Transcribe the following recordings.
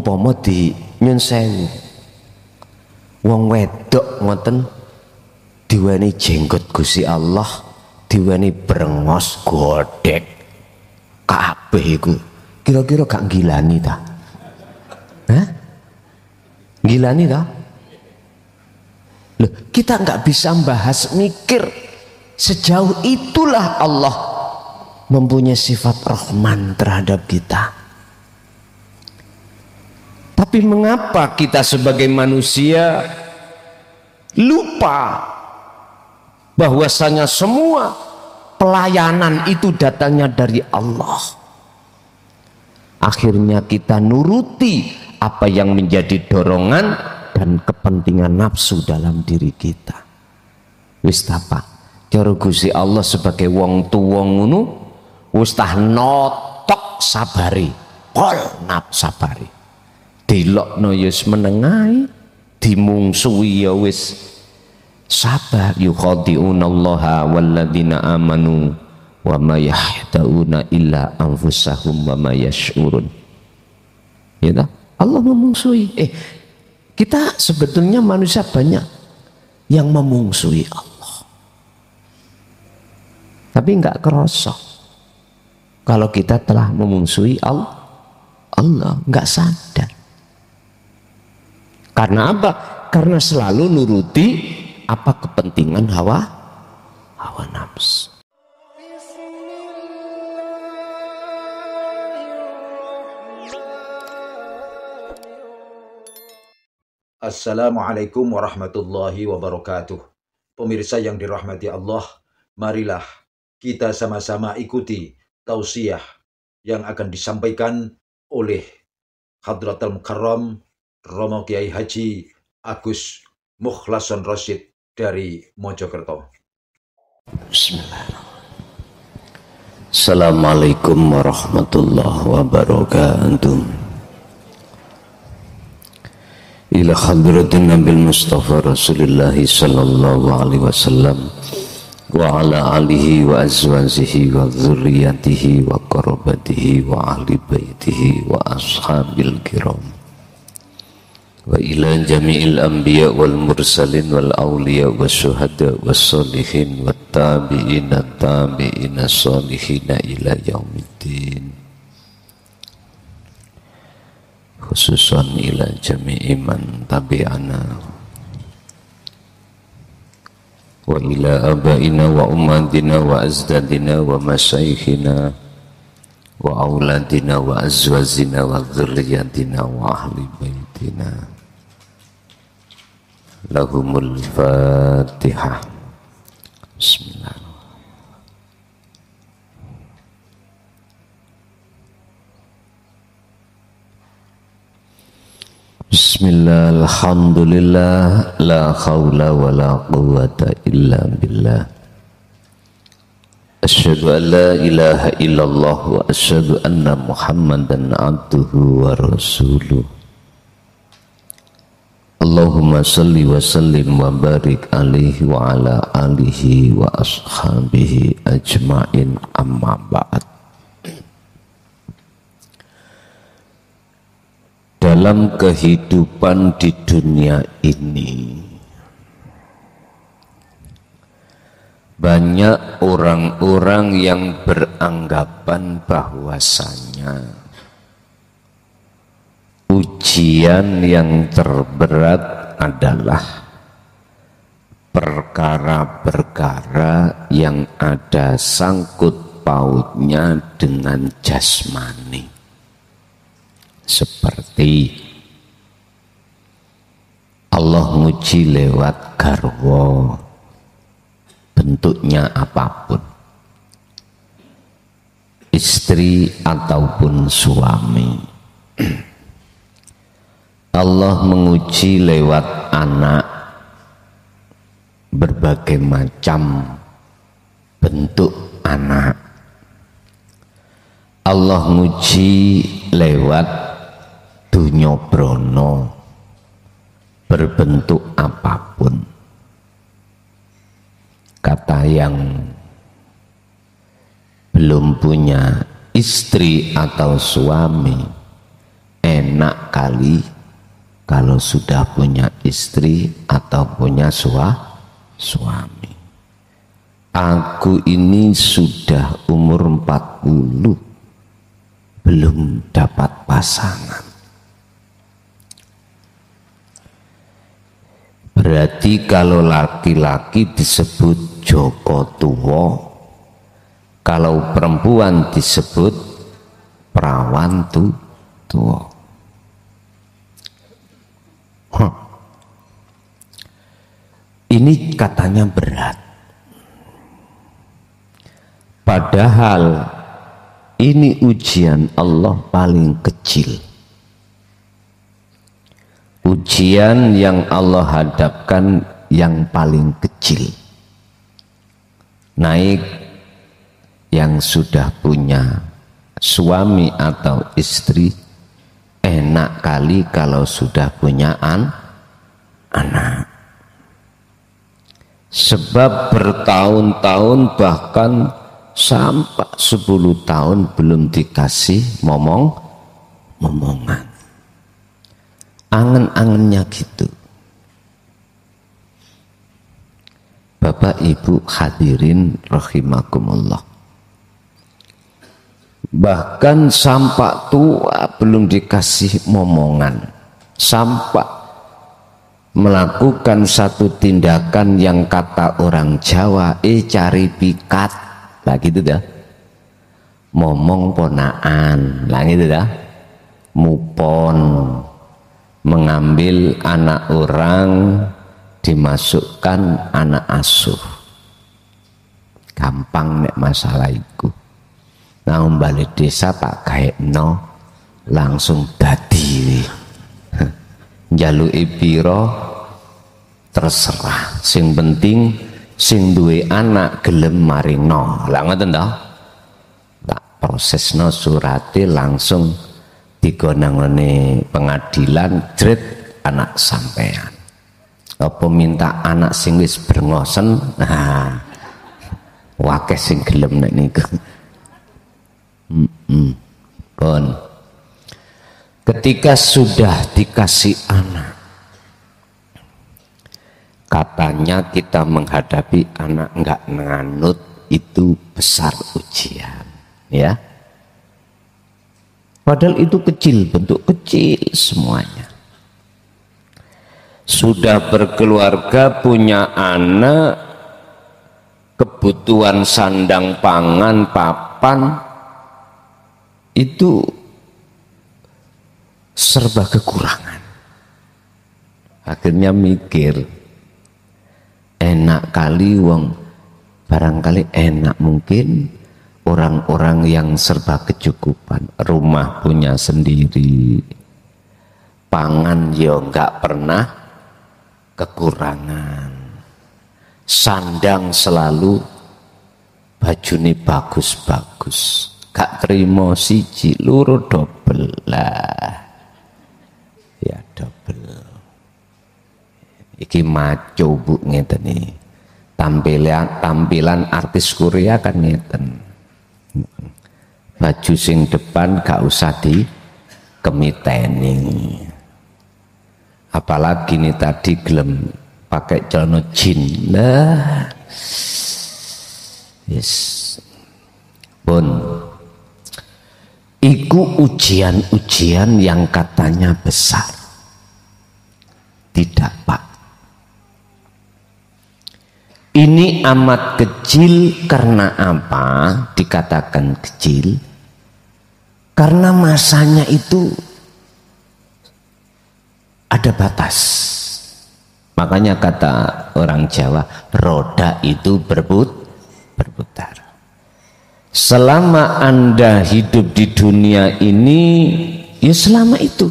umpama di nyun sewu wong wedok ngoten diweni jenggot Gusti Allah, diweni brengos godhek kabeh iku kira-kira gak ngilani ta? Hah? Ngilani ta? Loh, kita nggak bisa bahas mikir sejauh itulah Allah mempunyai sifat Rahman terhadap kita. Tapi mengapa kita sebagai manusia lupa bahwasanya semua pelayanan itu datangnya dari Allah? Akhirnya kita nuruti apa yang menjadi dorongan dan kepentingan nafsu dalam diri kita. Wis apa? Cara Gusti Allah sebagai wong tuwa ngono wis tah notok sabari, pol nap sabari. Dilokno ya wis menengahi, dimungsuhi ya wis sabar. Yukhadi'unallaha walladzina amanu wa ma yahda'una illa anfusahum wa ma yash'urun. Ya tak? Allah memungsuhi. Kita sebetulnya manusia banyak yang memungsuhi Allah, tapi enggak kerasa kalau kita telah memungsuhi Allah enggak sadar. Karena apa? Karena selalu nuruti apa kepentingan hawa nafsu. Assalamualaikum warahmatullahi wabarakatuh. Pemirsa yang dirahmati Allah, marilah kita sama-sama ikuti tausiah yang akan disampaikan oleh Hadratul Mukarram Romo Kiai Haji Agus Mukhlason Rasyid dari Mojokerto. Bismillahirrahmanirrahim. Assalamualaikum warahmatullahi wabarakatuh. Ila hadratin Nabil Mustafa Rasulullah sallallahu alaihi wasallam wa ala alihi wa azwajihi wa dzurriyyatihi wa qarabatihi wa ahli baitihi wa ashabil kiram wa ila jami'il anbiya wal mursalin wal awliya was syuhada was sholihin wat tabi'ina tabi'ina sholihina ila yaumiddin, khususan ila jami'i man tabi'ana wa ila abaina wa ummatina wa azdadina wa masyayikhina wa auladina wa azwazina wa dzurriyyatina wa ahli baitina. Lahumul Fatihah. Bismillahirrahmanirrahim. Bismillah, alhamdulillah, la khawla wa la quwwata illa billah. Asyhadu an la ilaha illallah wa asyhadu anna Muhammadan abduhu wa rasuluh. Allahumma salli wa sallim wa barik alaihi wa ala alihi wa ashabihi ajma'in, amma ba'd. Dalam kehidupan di dunia ini banyak orang-orang yang beranggapan bahwasanya ujian yang terberat adalah perkara-perkara yang ada sangkut pautnya dengan jasmani, seperti Allah nguji lewat garwa, bentuknya apapun, istri ataupun suami. Allah menguji lewat anak, berbagai macam bentuk anak. Allah menguji lewat dunya brono, berbentuk apapun. Kata yang belum punya istri atau suami, enak kali kalau sudah punya istri atau punya suami. Aku ini sudah umur 40 belum dapat pasangan. Berarti kalau laki-laki disebut Joko Tuwo, kalau perempuan disebut perawan tuwo. Ini katanya berat. Padahal ini ujian Allah paling kecil. Ujian yang Allah hadapkan yang paling kecil. Naik yang sudah punya suami atau istri, enak kali kalau sudah punya anak. Sebab bertahun-tahun bahkan sampai 10 tahun belum dikasih momongan. Angen-angennya gitu. Bapak Ibu hadirin rahimakumullah. Bahkan sampai tua belum dikasih momongan. Sampai melakukan satu tindakan yang kata orang Jawa, cari pikat. Lah gitu dah. Momong ponaan. Lah gitu dah. Mupon. Mengambil anak orang, dimasukkan anak asuh. Gampang nek masalah iku. Nah balik desa tak kayak no langsung dadi. Njaluki piro terserah. Sing penting sing duwe anak gelem maringno. Lah ngoten to. Tak prosesno surate langsung digonangone pengadilan jret anak sampean. Apa minta anak sing wis brengosen, nah wakeh sing gelem nek niku. Pun ketika sudah dikasih anak, katanya kita menghadapi anak enggak nganut itu besar ujian, ya. Padahal itu kecil, bentuk kecil semuanya. Sudah berkeluarga, punya anak, kebutuhan sandang pangan, papan, itu serba kekurangan. Akhirnya mikir, enak kali wong, barangkali enak mungkin orang-orang yang serba kecukupan, rumah punya sendiri, pangan yo enggak pernah kekurangan, sandang selalu bajune bagus-bagus, gak terima siji loro dobel lah, ya dobel. Iki maco bu ngeten nih, tampilan artis Korea kan ngeten. Baju sing depan gak usah di kemiteni, apalagi nih tadi gelem pakai celana jin lah. Yes. Pun iku ujian-ujian yang katanya besar. Tidak Pak, ini amat kecil. Karena apa dikatakan kecil? Karena masanya itu ada batas. Makanya kata orang Jawa, roda itu berputar. Selama Anda hidup di dunia ini, ya selama itu.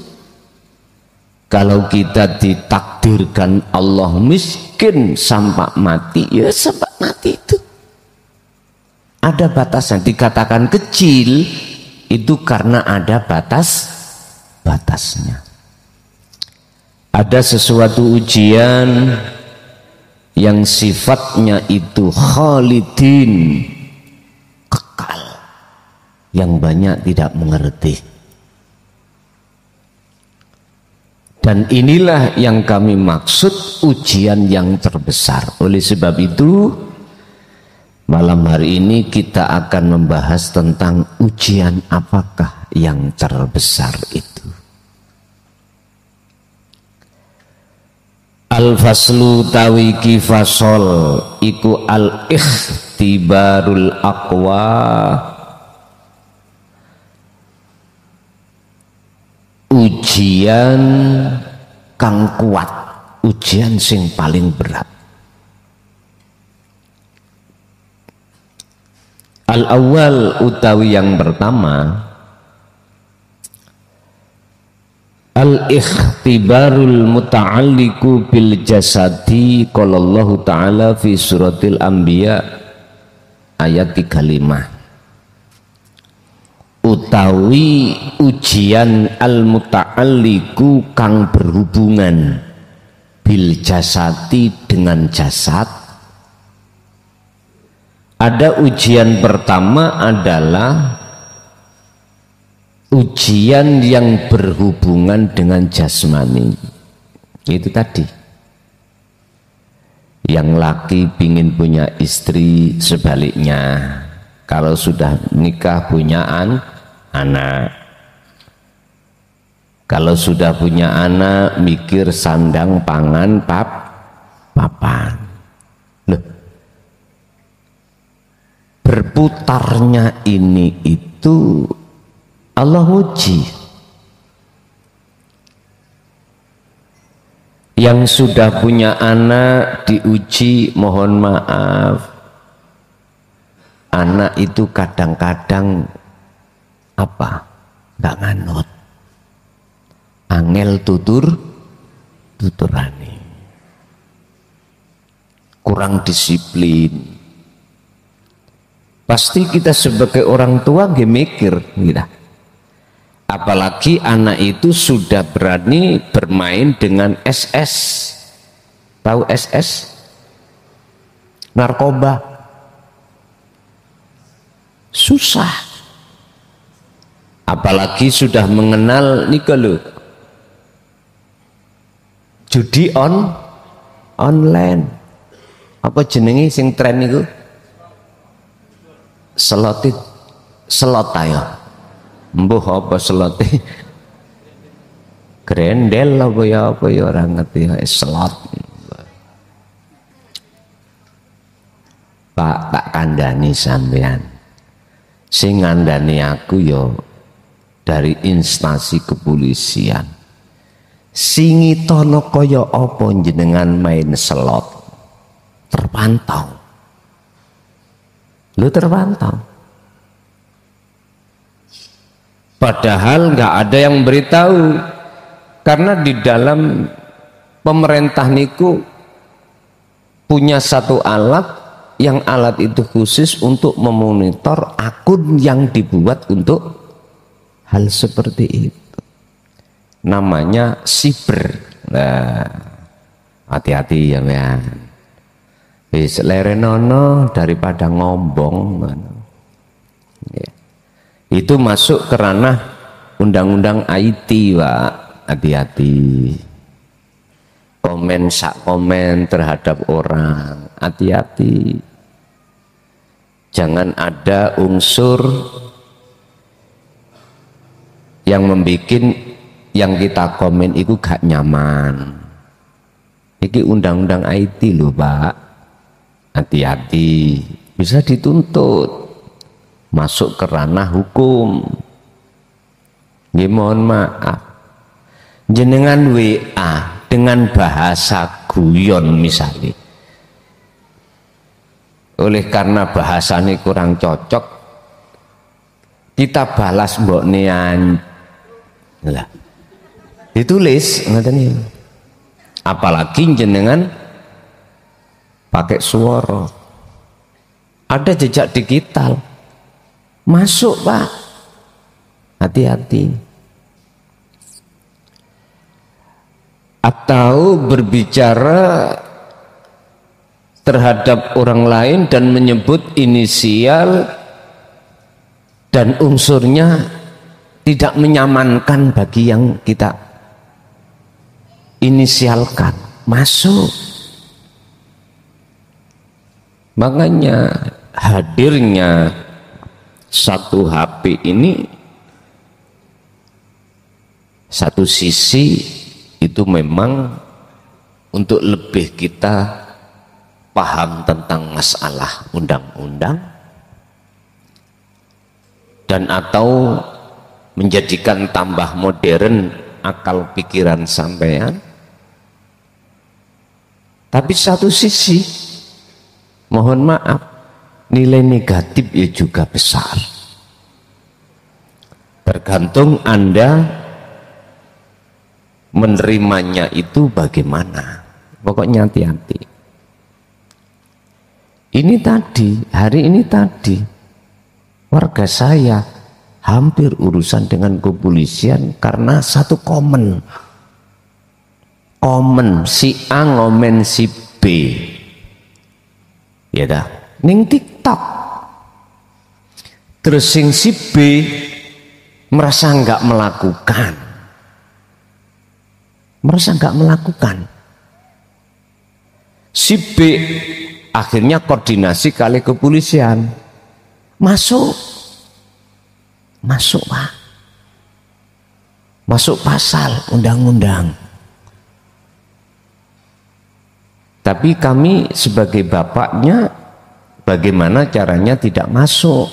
Kalau kita ditakdirkan Allah miskin sampai mati, ya sampai mati itu. Ada batasan. Dikatakan kecil itu karena ada batasnya. Ada sesuatu ujian yang sifatnya itu khalidin, kekal, yang banyak tidak mengerti. Dan inilah yang kami maksud ujian yang terbesar. Oleh sebab itu malam hari ini kita akan membahas tentang ujian apakah yang terbesar itu. Al-faslu tawiki fasol iku al-ikhtibarul aqwa, ujian kang kuat, ujian sing paling berat. Al-awwal utawi yang pertama, al-ikhtibarul muta'alliqu bil jasadi, qala Allah Ta'ala fi suratil Anbiya ayat 35. Utawi ujian al-muta'alliqu kang berhubungan bil jasadi dengan jasad. Ada ujian pertama adalah ujian yang berhubungan dengan jasmani. Itu tadi, yang laki pingin punya istri, sebaliknya kalau sudah nikah punya anak, kalau sudah punya anak mikir sandang pangan papan. Loh, berputarnya ini itu Allah uji. Yang sudah punya anak diuji, mohon maaf, anak itu kadang-kadang apa? Nggak nganut, angel tuturani, kurang disiplin. Pasti kita sebagai orang tua nggih mikir gitu. Apalagi anak itu sudah berani bermain dengan SS. Tahu SS? Narkoba. Susah. Apalagi sudah mengenal niku judi online. Apa jenenge sing tren niku? Slot ayo. Mbuh apa slot? Grendel apa ya orang ngerti ya, slot. Pak tak kandhani sampean. Sing ngandani aku yo dari instansi kepolisian. Singitono kaya apa jenengan main slot? Terpantau. Lu terpantau. Padahal nggak ada yang beritahu, karena di dalam pemerintah niku punya satu alat, yang alat itu khusus untuk memonitor akun yang dibuat untuk hal seperti itu. Namanya siber. Nah, hati-hati ya men. Wis lerenono daripada ngombong. Ya. Itu masuk ke ranah undang-undang IT, Pak. Hati-hati. Komen sak komen terhadap orang, hati-hati. Jangan ada unsur yang membuat yang kita komen itu gak nyaman. Ini undang-undang IT loh, Pak. Hati-hati, bisa dituntut. Masuk ke ranah hukum. Nggih, mohon maaf. Jenengan WA dengan bahasa guyon misalnya. Oleh karena bahasanya kurang cocok, kita balas mbok nian. Lah. Ditulis ngoten niku. Apalagi jenengan pakai suara. Ada jejak digital. Masuk, Pak. Hati-hati. Atau berbicara terhadap orang lain dan menyebut inisial dan unsurnya tidak menyamankan bagi yang kita inisialkan, masuk. Makanya hadirnya satu HP ini satu sisi itu memang untuk lebih kita paham tentang masalah undang-undang dan atau menjadikan tambah modern akal pikiran sampean. Tapi satu sisi mohon maaf, nilai negatif ya juga besar. Tergantung Anda menerimanya itu bagaimana. Pokoknya hati-hati. Ini tadi, hari ini tadi, warga saya hampir urusan dengan kepolisian karena satu komen, si A ngomen si B. Ya dah, ning TikTok. Terus sing si B merasa enggak melakukan. Si B akhirnya koordinasi kali kepolisian. Masuk Pak. Masuk pasal undang-undang. Tapi kami sebagai bapaknya, bagaimana caranya tidak masuk?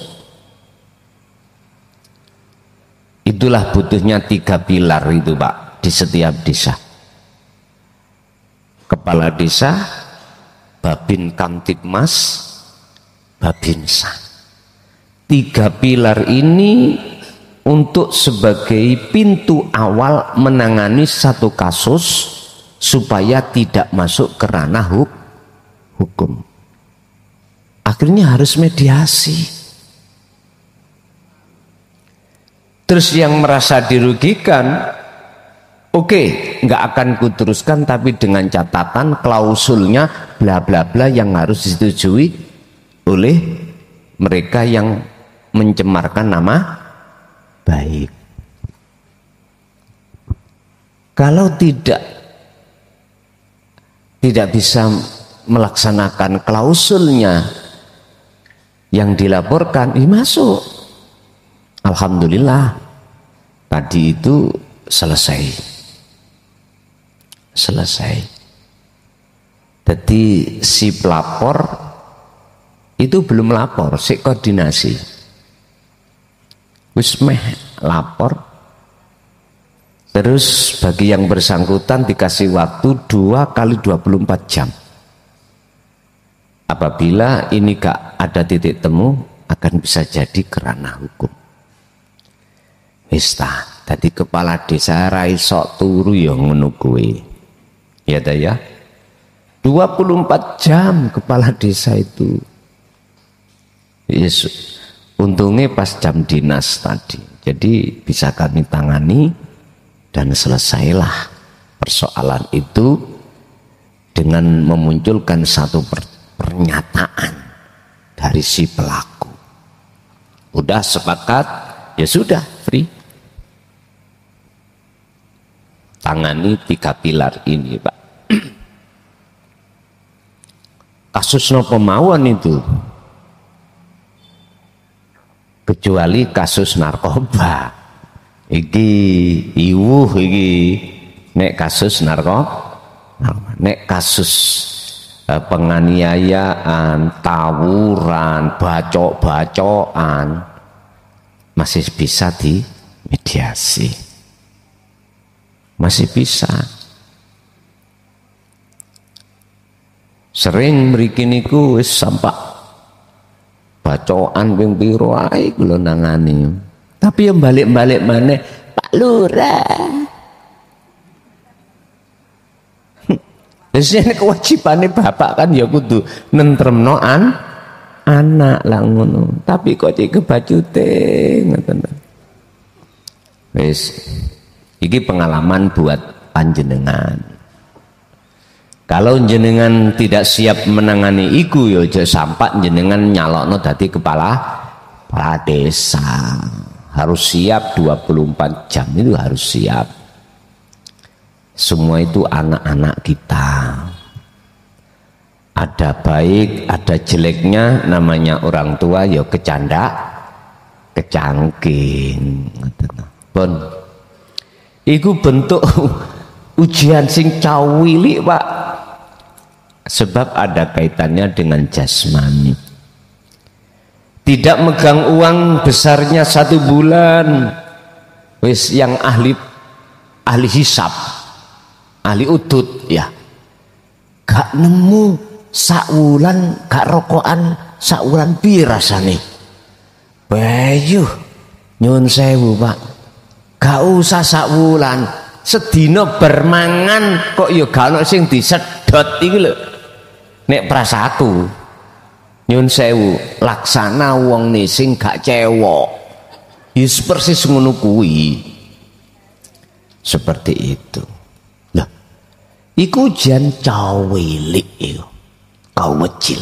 Itulah butuhnya 3 pilar itu Pak, di setiap desa. Kepala desa, Babin Kamtibmas, Babinsa. 3 pilar ini untuk sebagai pintu awal menangani satu kasus supaya tidak masuk ke ranah hukum. Akhirnya harus mediasi. Terus yang merasa dirugikan, oke, nggak akan kuteruskan, tapi dengan catatan klausulnya bla bla bla yang harus disetujui oleh mereka yang mencemarkan nama baik. Kalau tidak bisa melaksanakan klausulnya yang dilaporkan, masuk. Alhamdulillah tadi itu selesai. Jadi si pelapor itu belum lapor, si koordinasi. Wis meh lapor. Terus bagi yang bersangkutan dikasih waktu 2 kali 24 jam. Apabila ini gak ada titik temu, akan bisa jadi kerana hukum. Wis ta, dadi kepala desa ra iso turu ya ngono kuwi. Ya ta ya. 24 jam kepala desa itu. Yes. Untungnya pas jam dinas tadi. Jadi bisa kami tangani dan selesailah persoalan itu dengan memunculkan satu pernyataan dari si pelaku. Udah sepakat, ya sudah, free. Tangani 3 pilar ini, Pak. Kasus nopo mawon itu, kecuali kasus narkoba. Iki iwuh iki nek kasus nek kasus penganiayaan, tawuran, bacok-bacokan masih bisa dimediasi, masih bisa. Sering mriki niku wis sampak bacokan ping piro ae kula nangani. Tapi yang balik-balik maneh, Pak Lurah. Jadi kewajibannya bapak kan ya kudu nentremno anak lah ngono. Tapi kok cek kebacute ngoten. Wis iki pengalaman buat panjenengan. Kalau jenengan tidak siap menangani iku ya aja sampak jenengan nyalokno dadi kepala desa. Harus siap 24 jam itu harus siap. semua itu anak-anak kita. Ada baik, ada jeleknya, namanya orang tua ya kecanda, kecangking. Pun, iku bentuk ujian sing cawili Pak, sebab ada kaitannya dengan jasmani. Tidak megang uang besarnya 1 bulan, wis yang ahli hisab, ahli udut ya, gak nemu sakwulan, gak rokokan sakwulan piye rasane. Bayu nyun sewu Pak, gak usah sakwulan, sedina bermangan kok ya gak ono sing disedot iki lho. Nek prasaku nyun sewu laksana wong ne sing gak cewek, wis persis ngono kuwi. Seperti itu. Nah, iku jan cawilik iku. Kau kecil.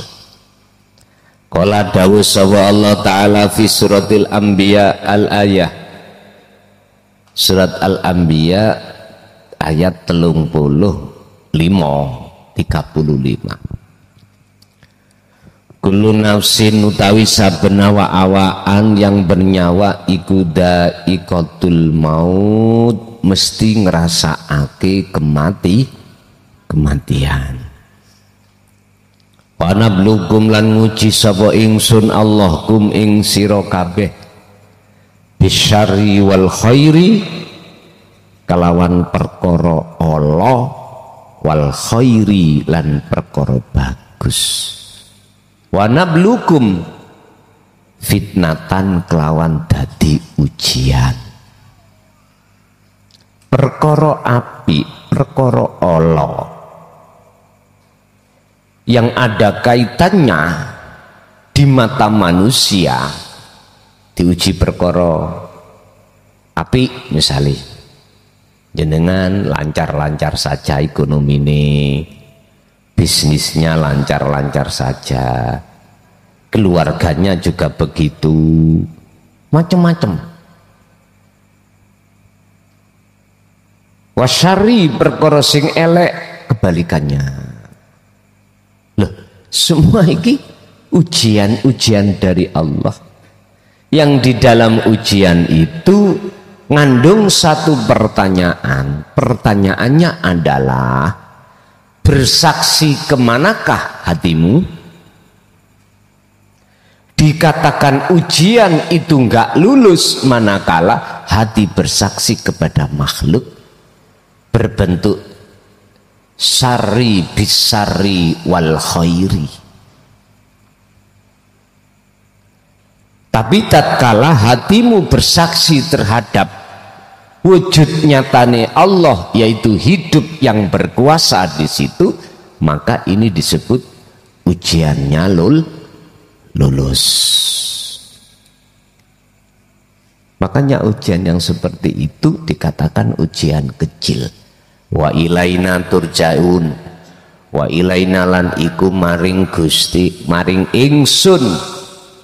Qala dawuh sapa Allah taala fi suratil anbiya al-ayah. Surat Al-Anbiya ayat 35. Kullu nafsin utawi saben awak-awakan yang bernyawa iku dha'iqatul maut, mesti ngrasakake kematian. Wa nablughum lan nguji sapa ingsun Allah kum ing sira kabeh bisyarri wal khairi, kalawan perkara Allah, wal khairi lan perkara bagus. Wa nablughum fitnatan, kelawan dadi ujian. Perkara api, perkara Allah yang ada kaitannya di mata manusia diuji perkara api, misalnya jenengan lancar-lancar saja ekonomi ini, bisnisnya lancar-lancar saja, keluarganya juga begitu, macam-macam. Wasyari perkara sing elek, kebalikannya. Loh, semua ini ujian-ujian dari Allah, yang di dalam ujian itu ngandung satu pertanyaan. Pertanyaannya adalah, bersaksi kemanakah hatimu? Dikatakan ujian itu enggak lulus manakala hati bersaksi kepada makhluk berbentuk syarri bisarri wal khairi. Tapi tatkala hatimu bersaksi terhadap wujud nyatane Allah, yaitu hidup yang berkuasa di situ, maka ini disebut ujiannya lulus. Makanya ujian yang seperti itu dikatakan ujian kecil. Wa ilaina turjaun, wa ilaina lan iku maring Gusti, maring ingsun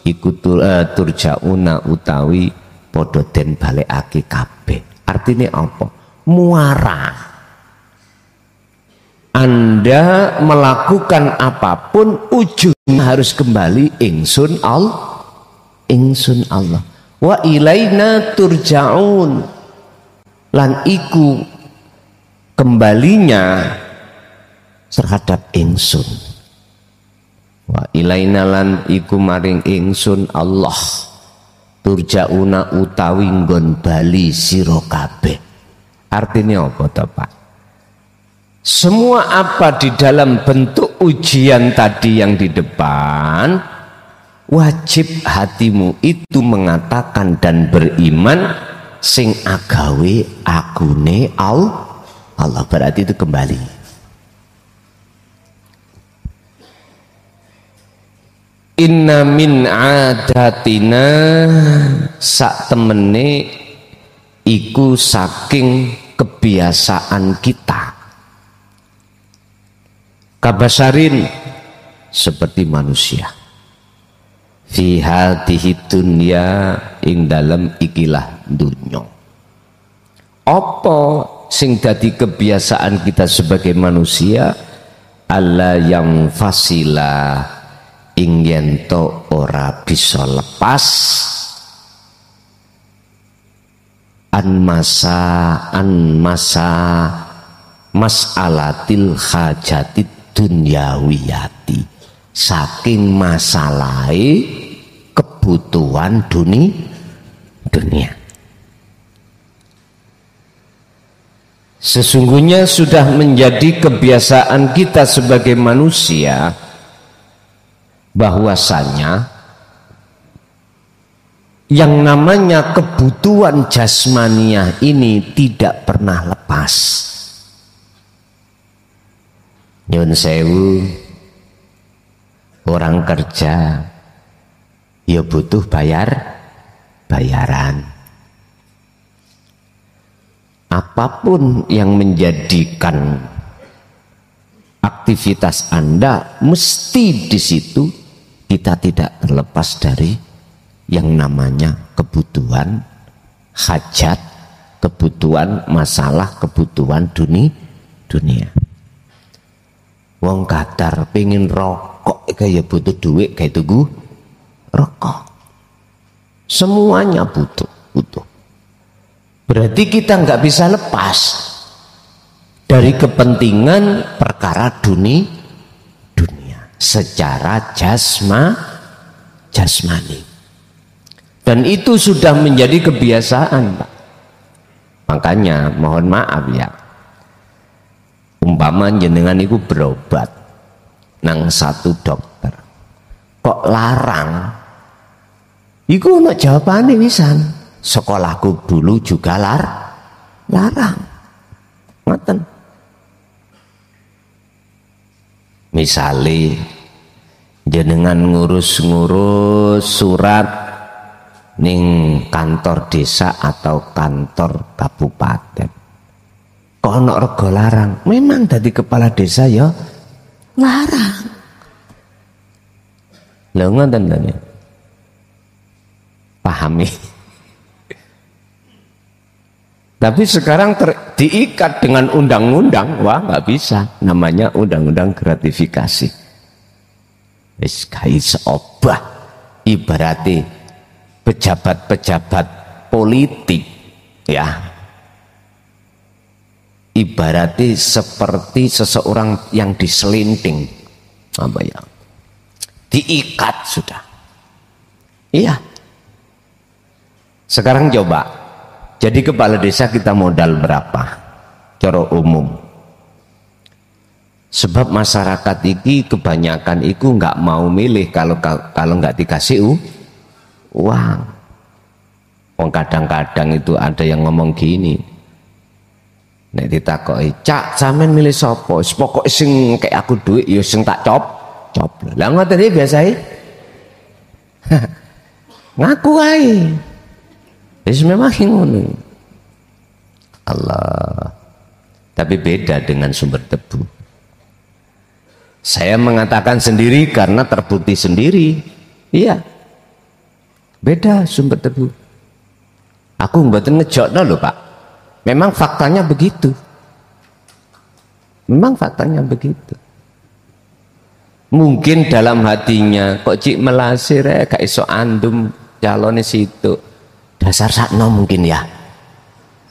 iku turjauna utawi padha den balekake kabeh. Artinya apa? Muara. Anda melakukan apapun ujungnya harus kembali ingsun Allah. Wa ilaina turjaun, lan iku kembalinya terhadap ingsun. Wa ilaina lan iku maring ingsun Allah turjauna utawi nggon bali sira kabeh. Artinya apa to Pak? Semua apa di dalam bentuk ujian tadi yang di depan, wajib hatimu itu mengatakan dan beriman sing agawe akune Allah. Berarti itu kembali. Inna min adatina, sak temene iku saking kebiasaan kita. Kabasarin, seperti manusia. Fi hadhihi dunya, ing dalam ikilah dunya. Apa sing dadi kebiasaan kita sebagai manusia, alla yang fasila ing yen to ora bisa lepas an masa mas'alatil hajatid dunyawiyati, saking masalahai kebutuhan dunia. Sesungguhnya sudah menjadi kebiasaan kita sebagai manusia bahwasanya yang namanya kebutuhan jasmaniah ini tidak pernah lepas. Nyun sewu, orang kerja ya butuh bayaran. Apapun yang menjadikan aktivitas Anda, mesti di situ kita tidak terlepas dari yang namanya kebutuhan hajat, kebutuhan masalah, kebutuhan dunia. Wong kadar pengen rokok kayak butuh duit kayak tugu rokok. Semuanya butuh. Berarti kita nggak bisa lepas dari kepentingan perkara dunia secara jasmani. Dan itu sudah menjadi kebiasaan, Pak. Makanya mohon maaf ya, umpama jenengan itu berobat nang satu dokter kok larang, iku ono jawabane wisan. Sekolahku dulu juga larang. Ngoten. Misale jenengan ngurus-ngurus surat ning kantor desa atau kantor kabupaten. Kok ono rego larang? Memang dadi kepala desa ya larang. Lha ngoten to. Pahami. Tapi sekarang diikat dengan undang-undang, wah nggak bisa, namanya undang-undang gratifikasi. Wis kais obah, ibaratnya pejabat-pejabat politik, ya, ibaratnya seperti seseorang yang diselinting, apa ya, diikat sudah. Iya. Sekarang coba. Jadi kepala desa kita modal berapa? Cara umum. Sebab masyarakat ini kebanyakan itu nggak mau milih kalau nggak dikasih uang. Kadang-kadang itu ada yang ngomong gini. Nek ditakoki, "Cak, sampean milih sapa? Pokoke sing kayak aku duit ya sing tak cop." Lah ngoten iki biasae. Ngaku ae. Wis memang ngono. Allah. Tapi beda dengan sumber debu. Saya mengatakan sendiri karena terbukti sendiri. Iya. Beda sumber debu. Aku mboten ngejokno lho, Pak. Memang faktanya begitu. Memang faktanya begitu. Mungkin dalam hatinya kok cik melasir gak iso andum calone situ. Dasar sakno mungkin ya.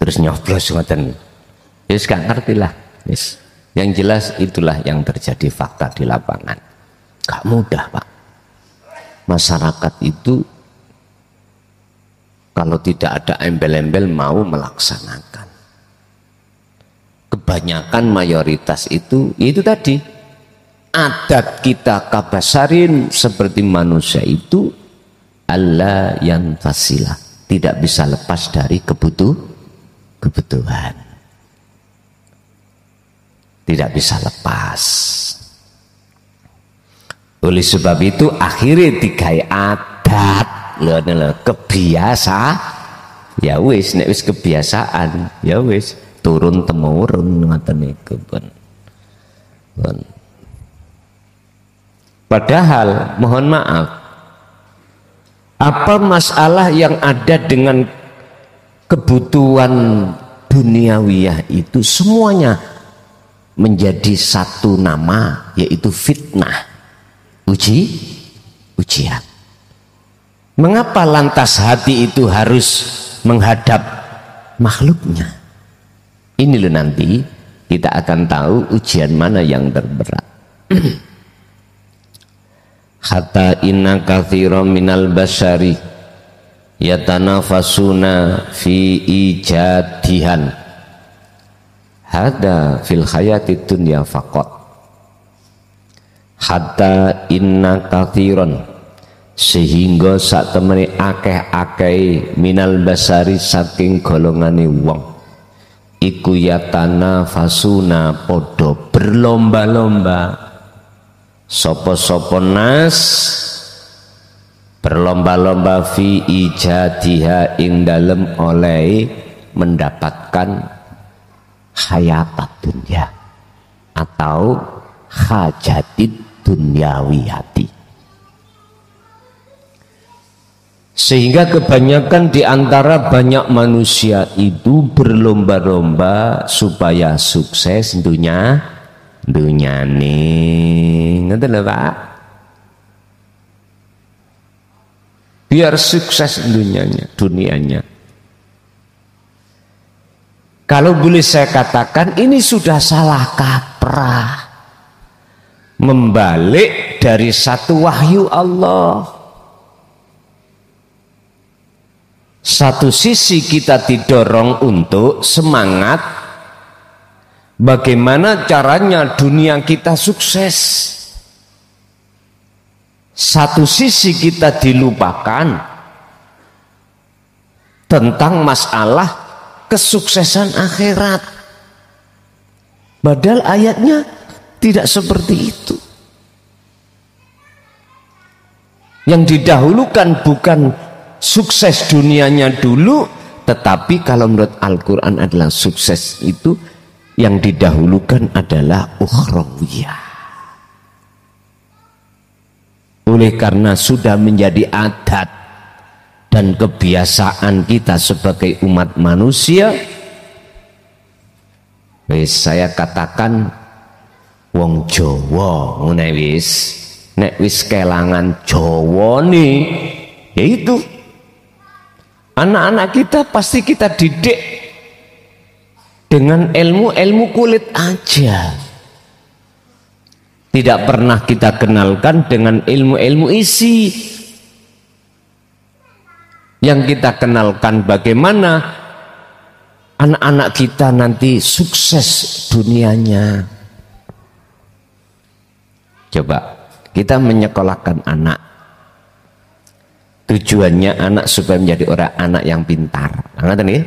Terus nyoblos ngoten. Wis gak ngerti lah. Wis. Yang jelas itulah yang terjadi fakta di lapangan. Gak mudah, Pak. Masyarakat itu kalau tidak ada embel-embel mau melaksanakan. Kebanyakan mayoritas itu tadi. Adat kita kabasarin seperti manusia itu alla yang fasilah. Tidak bisa lepas dari kebutuhan. Tidak bisa lepas. Oleh sebab itu akhirnya digawe adat, kebiasaan. Ya wis, nek wis kebiasaan, ya wis turun temurun ngoten niku pun. Padahal mohon maaf, apa masalah yang ada dengan kebutuhan duniawiyah itu semuanya menjadi satu nama, yaitu fitnah, ujian. Mengapa lantas hati itu harus menghadap makhluknya? Ini loh, nanti kita akan tahu ujian mana yang terberat. Hatta inna katsiran minal basyari yatanafasuna fi ijadihan hada fil hayati dunya faqat. Hatta inna katsiran, sehingga sak temene akeh-akeh minal basari saking golongane wong iku yatanafasuna padha berlomba-lomba. Sopo-sopo nas berlomba-lomba fi ijadiha ing dalem oleh mendapatkan hayatat dunia atau hajatid dunyawiyati. Sehingga kebanyakan di antara banyak manusia itu berlomba-lomba supaya sukses dunyane. Ngoten lho Pak. Biar sukses dunianya. Kalau boleh saya katakan, ini sudah salah kaprah. Membalik dari satu wahyu Allah. Satu sisi kita didorong untuk semangat bagaimana caranya dunia kita sukses. Satu sisi kita dilupakan tentang masalah kesuksesan akhirat. Padahal ayatnya tidak seperti itu. Yang didahulukan bukan sukses dunianya dulu, tetapi kalau menurut Al-Quran adalah sukses itu yang didahulukan adalah ukhrawiyah. Oleh karena sudah menjadi adat dan kebiasaan kita sebagai umat manusia, saya katakan wong Jawa ngene wis, nek wis kelangan Jawa nih, yaitu anak-anak kita pasti kita didik dengan ilmu kulit aja. Tidak pernah kita kenalkan dengan ilmu isi. Yang kita kenalkan bagaimana anak-anak kita nanti sukses dunianya. Coba kita menyekolahkan anak. Tujuannya anak supaya menjadi anak yang pintar. Ngerti nih?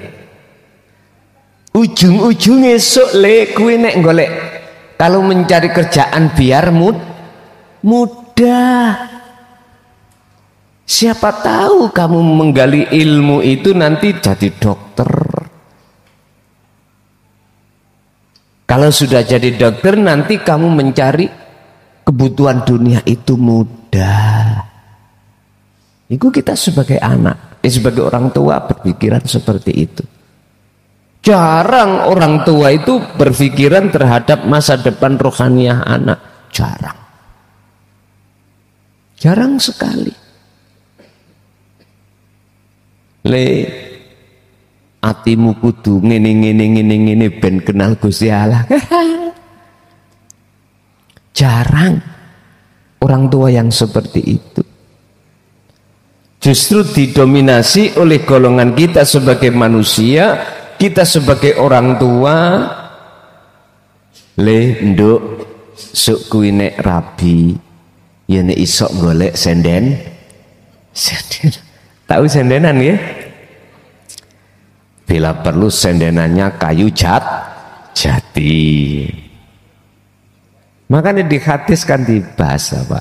Ujung-ujungnya sok le kuwi nek golek kalau mencari kerjaan biar mudah. Siapa tahu kamu menggali ilmu itu nanti jadi dokter. Kalau sudah jadi dokter nanti kamu mencari kebutuhan dunia itu mudah. Itu kita sebagai anak, sebagai orang tua berpikiran seperti itu. Jarang orang tua itu berpikiran terhadap masa depan rohaniah anak. Jarang sekali. Le atimu kudu ngene ben kenal Gusti Allah. Jarang orang tua yang seperti itu. Justru didominasi oleh golongan kita sebagai manusia. Kita sebagai orang tua, le nduk suk kuwi nek rabi, ya nek isok golek senden. Tahu sendenan ya? Bila perlu sendenannya kayu jati. Makanya di hadis kan dibahas apa?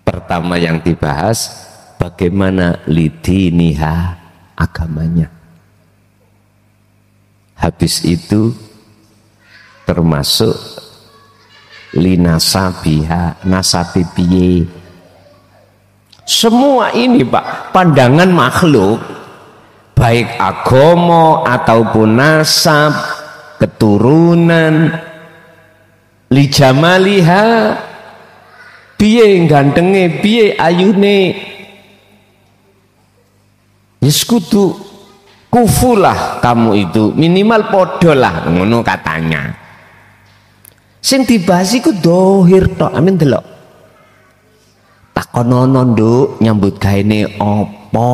Pertama yang dibahas bagaimana lidiniha, agamanya. Habis itu termasuk linasabiha, nasabi piye. Semua ini Pak, pandangan makhluk baik agomo ataupun nasab, keturunan, li jamaliha, piye gantenge, piye ayune, wis kudu kufulah kamu itu, minimal podolah ngono katanya. Sing dibahas iku dohir tok, amin delok. Takonono nduk nyambut gaene apa?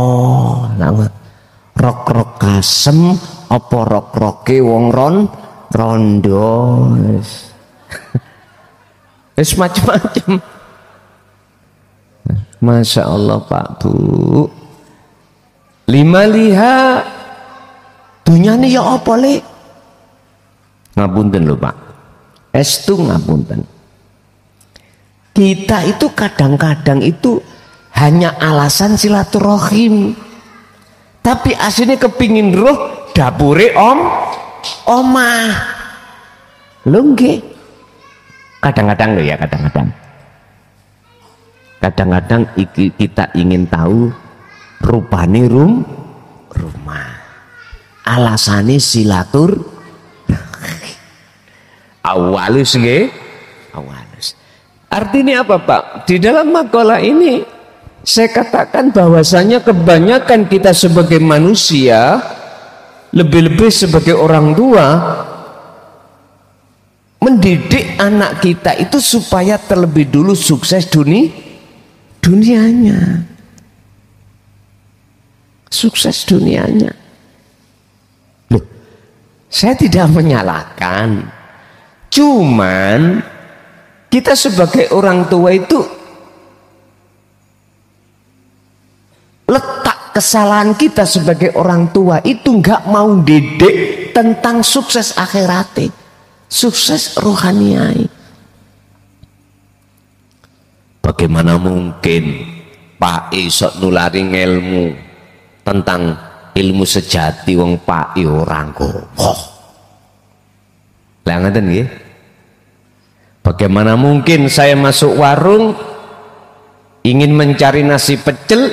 Rok-rok kasem apa rok-roke wong rondo. Wis macam-macam. Masya Allah Pak Bu. Lima liha dunyane ya apa le? Ngapunten lho Pak. Estu ngapunten. Kita itu kadang-kadang itu hanya alasan silaturahim. Tapi aslinya kepingin roh dapure omah. Lho nggih. Kadang-kadang loh ya, kadang-kadang kita ingin tahu rupane rumah, alasannya silatur awalus nggih, awalus. Artinya apa Pak? Di dalam makalah ini saya katakan bahwasanya kebanyakan kita sebagai manusia, lebih-lebih sebagai orang tua, mendidik anak kita itu supaya terlebih dulu sukses dunianya. Sukses dunianya. Loh, saya tidak menyalahkan. Cuman kita sebagai orang tua itu letak kesalahan kita sebagai orang tua itu nggak mau didik tentang sukses akhiratnya, sukses rohaniai. Bagaimana mungkin Pak iso nulari ilmu tentang ilmu sejati wong Pak orang gowoh. Lah ngaten nggih. Bagaimana mungkin saya masuk warung ingin mencari nasi pecel,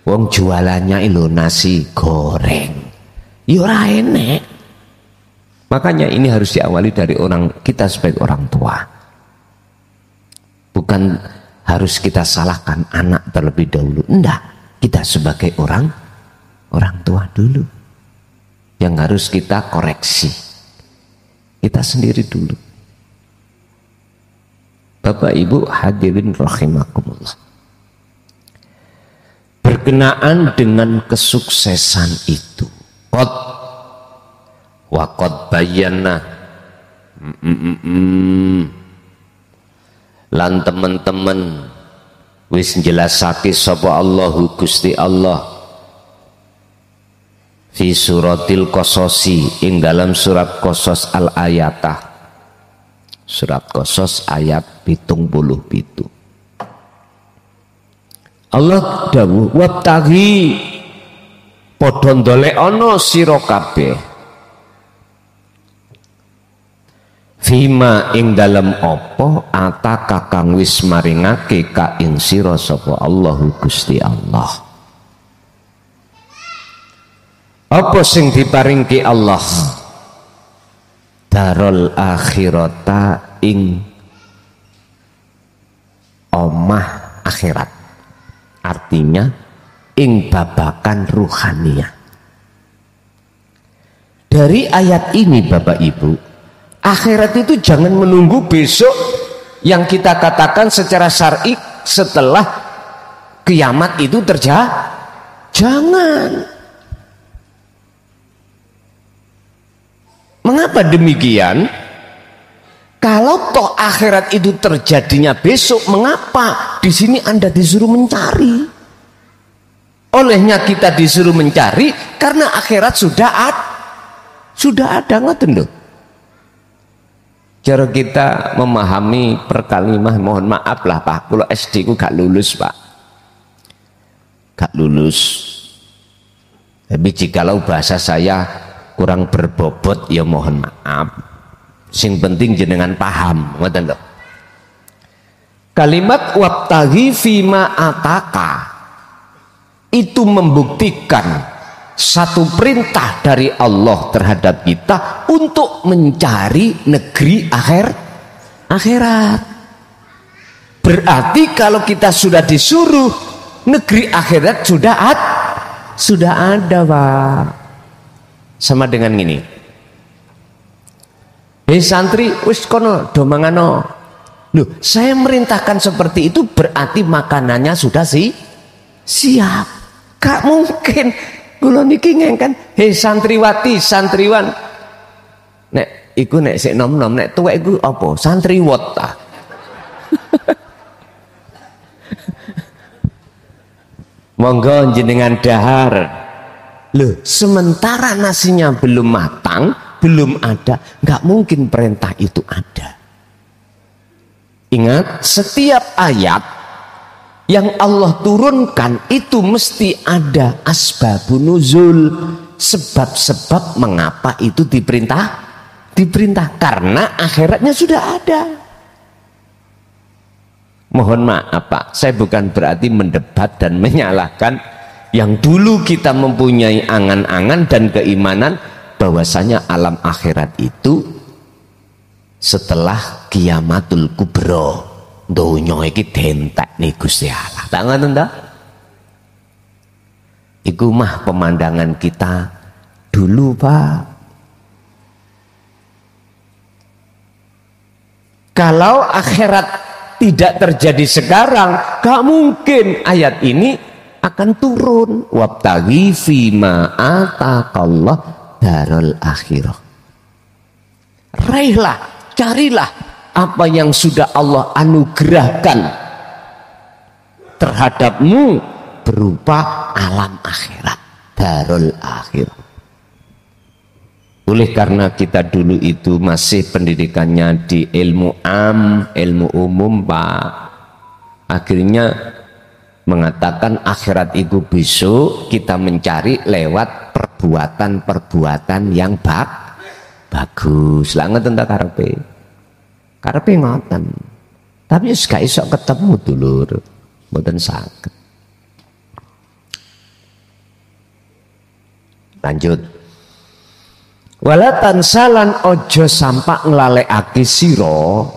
wong jualannya itu nasi goreng. Ya ora enek. Makanya ini harus diawali dari kita sebagai orang tua. Bukan harus kita salahkan anak terlebih dahulu. Enggak, kita sebagai orang tua dulu yang harus kita koreksi. Kita sendiri dulu. Bapak Ibu hadirin rahimakumullah. Berkenaan dengan kesuksesan itu, qad bayyana lan teman-teman wis jelasake sapa Allahu Gusti Allah fi suratil Qasosi ing dalam surat Qasas al-ayatah, surat Qasas ayat 77. Allah dawuh wabtaghi padha ndolekana sira kabeh fima ing dalam apa ataka kang wis maringake ka ing sira sapa Allahu Gusti Allah. Apa sing diparingke Allah? Darul akhirata ing omah akhirat, artinya ing babakan ruhaniyah. Dari ayat ini Bapak Ibu, akhirat itu jangan menunggu besok yang kita katakan secara syar'i setelah kiamat itu terjadi. Jangan. Mengapa demikian? Kalau toh akhirat itu terjadinya besok, mengapa di sini Anda disuruh mencari? Olehnya kita disuruh mencari karena akhirat sudah ada, ngoten lho. Cara kita memahami perkalimah, mohon maaf lah Pak, kalau SD ku gak lulus Pak, gak lulus. Tapi jikalau bahasa saya kurang berbobot ya mohon maaf. Sing penting jenengan paham, ngoten lho. Kalimat wabtaghi fima ataka itu membuktikan satu perintah dari Allah terhadap kita untuk mencari negeri akhirat. Berarti kalau kita sudah disuruh, negeri akhirat sudah ada, Pak. Sama dengan gini. Hei santri, wis kono do mangano. Loh, saya merintahkan seperti itu berarti makanannya sudah siap. Gak mungkin. Kula niki ngengken, hei santriwati, santriwan. Nek iku nek sik nom-nom, nek tuwek iku apa? Santriwot ta. Monggo jenengan dahar. Loh, sementara nasinya belum matang, belum ada, nggak mungkin perintah itu ada. Ingat, setiap ayat yang Allah turunkan itu mesti ada asbabun nuzul, sebab-sebab mengapa itu diperintah karena akhiratnya sudah ada. Mohon maaf Pak, saya bukan berarti mendebat dan menyalahkan yang dulu kita mempunyai angan-angan dan keimanan bahwasanya alam akhirat itu setelah kiamatul kubro, donya iki dentek nih Gusti Allah. Tak ngoten ta? Iku mah pemandangan kita dulu, Pak. Kalau akhirat tidak terjadi sekarang, gak mungkin ayat ini akan turun. Wabtaghi fima ataqallah darul akhirah. Raihlah, carilah apa yang sudah Allah anugerahkan terhadapmu berupa alam akhirat, darul akhirah. Oleh karena kita dulu itu masih pendidikannya di ilmu ilmu umum Pak, akhirnya mengatakan akhirat itu besok kita mencari lewat perbuatan-perbuatan yang bagus. Lah ngoten ta karepe ngoten. Tapi wis gak iso ketemu dulur, mboten saged. Lanjut. Wala tansalan ojo sampak nglalekake sira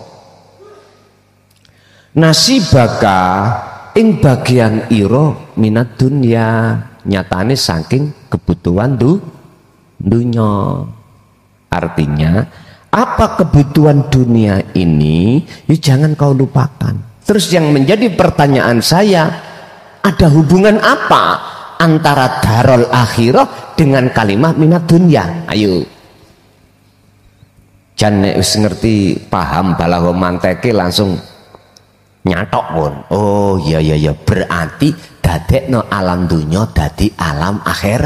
nasibaka ing bagian ira minat dunya, nyatane saking kebutuhan dunya. Artinya apa kebutuhan dunia ini ya jangan kau lupakan. Terus yang menjadi pertanyaan saya, ada hubungan apa antara darul akhirah dengan kalimat minat dunya? Ayo jan nek wis ngerti paham balaghah manteke langsung nyatok pun. Oh iya berarti dadekno alam dunya dadi alam akhir.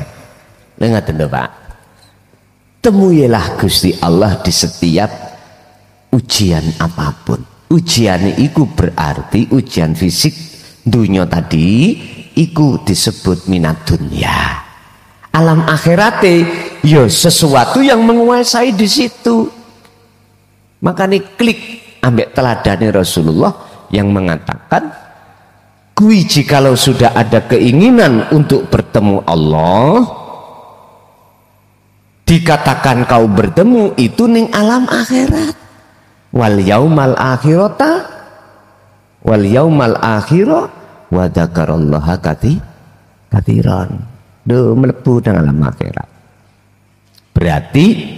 Ngoten lho Pak. Temuilah Gusti Allah di setiap ujian apapun. Ujian iku berarti ujian fisik dunya tadi iku disebut minat dunya. Alam akhirate ya sesuatu yang menguasai di situ. Makanya klik ambek teladani Rasulullah yang mengatakan, kui jikalau sudah ada keinginan untuk bertemu Allah, dikatakan kau bertemu itu ning alam akhirat. Wal yaumal akhirata wal yaumal akhirah wa dzakarallaha katsiran. Do mlebu nang alam akhirat. Berarti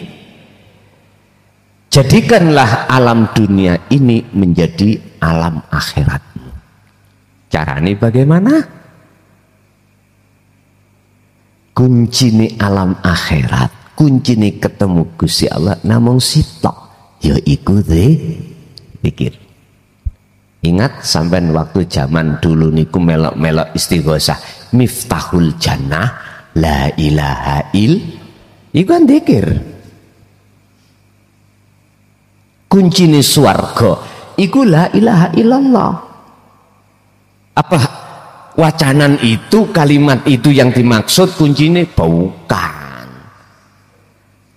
jadikanlah alam dunia ini menjadi alam akhirat. Caranya bagaimana? Kuncine alam akhirat, kuncine ketemu Gusti Allah namung sitok, yaiku zikir. Ingat sampean waktu zaman dulu niku melok-melok istighosah, miftahul jannah la ilaha iku kan zikir. Kuncine swarga iku la ilaha illallah. Apa wacanan itu, kalimat itu yang dimaksud kuncine? Bukan.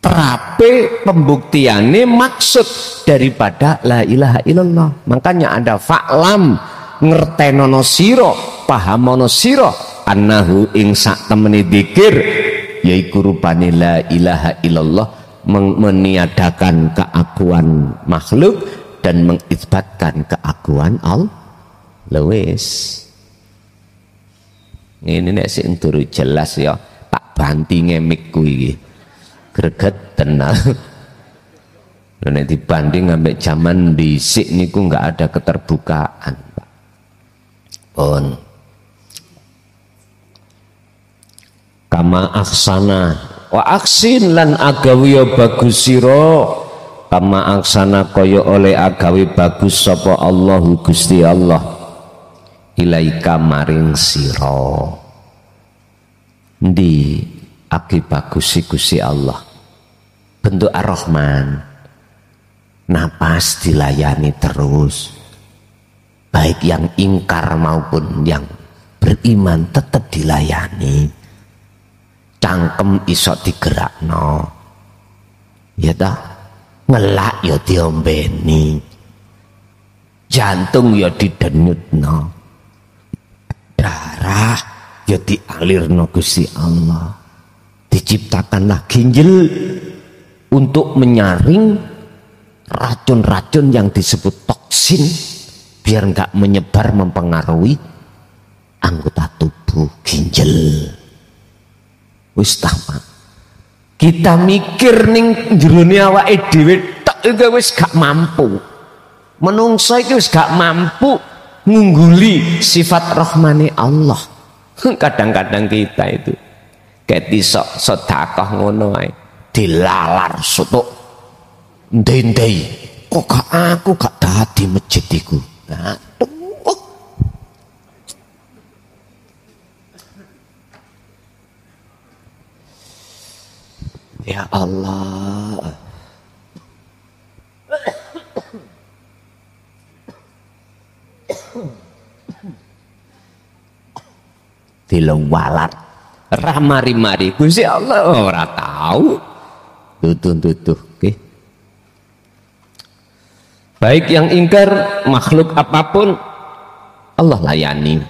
Terape pembuktiannya maksud daripada la ilaha illallah. Makanya ada fa'lam, ngertenono sira, pahamono sira annahu ing sak temene dzikir yaiku rupane la ilaha illallah, meniadakan keakuan makhluk dan mengisbatkan keakuan Allah. Lewis ini nek sing turu jelas ya tak banti ngemik kuwi iki greget tenan. Nek dibanding ambek zaman dhisik niku enggak ada keterbukaan, Pak. Pun kama aksana wa aksin lan agawi bagus sira, kama aksana kaya oleh agawi bagus sapa Allahu Gusti Allah ilaika maring sira. Ndi aki bagus Gusti Allah bentuk Ar-Rahman, napas dilayani terus, baik yang ingkar maupun yang beriman tetap dilayani. Cangkem iso digerakno, ya dah, ngelak ya diombeni, jantung ya didenyutno, darah ya dialirno Gusti Allah. Diciptakanlah ginjal untuk menyaring racun-racun yang disebut toksin biar enggak menyebar mempengaruhi anggota tubuh ginjal. Wis tamat. Kita mikir ning jerone awake dhewe tok iki wis gak mampu. Menungso iki wis gak mampu ngungguli sifat rahmane Allah. Kadang-kadang kita itu kayak disok sedekah ngono ae dilalar sutuk ndendei kok gak aku gak dadi masjid iku. Nah, ya Allah, dilewalat ramari-mari Gusti Allah ora tahu tutuh okay. Baik yang ingkar makhluk apapun Allah layani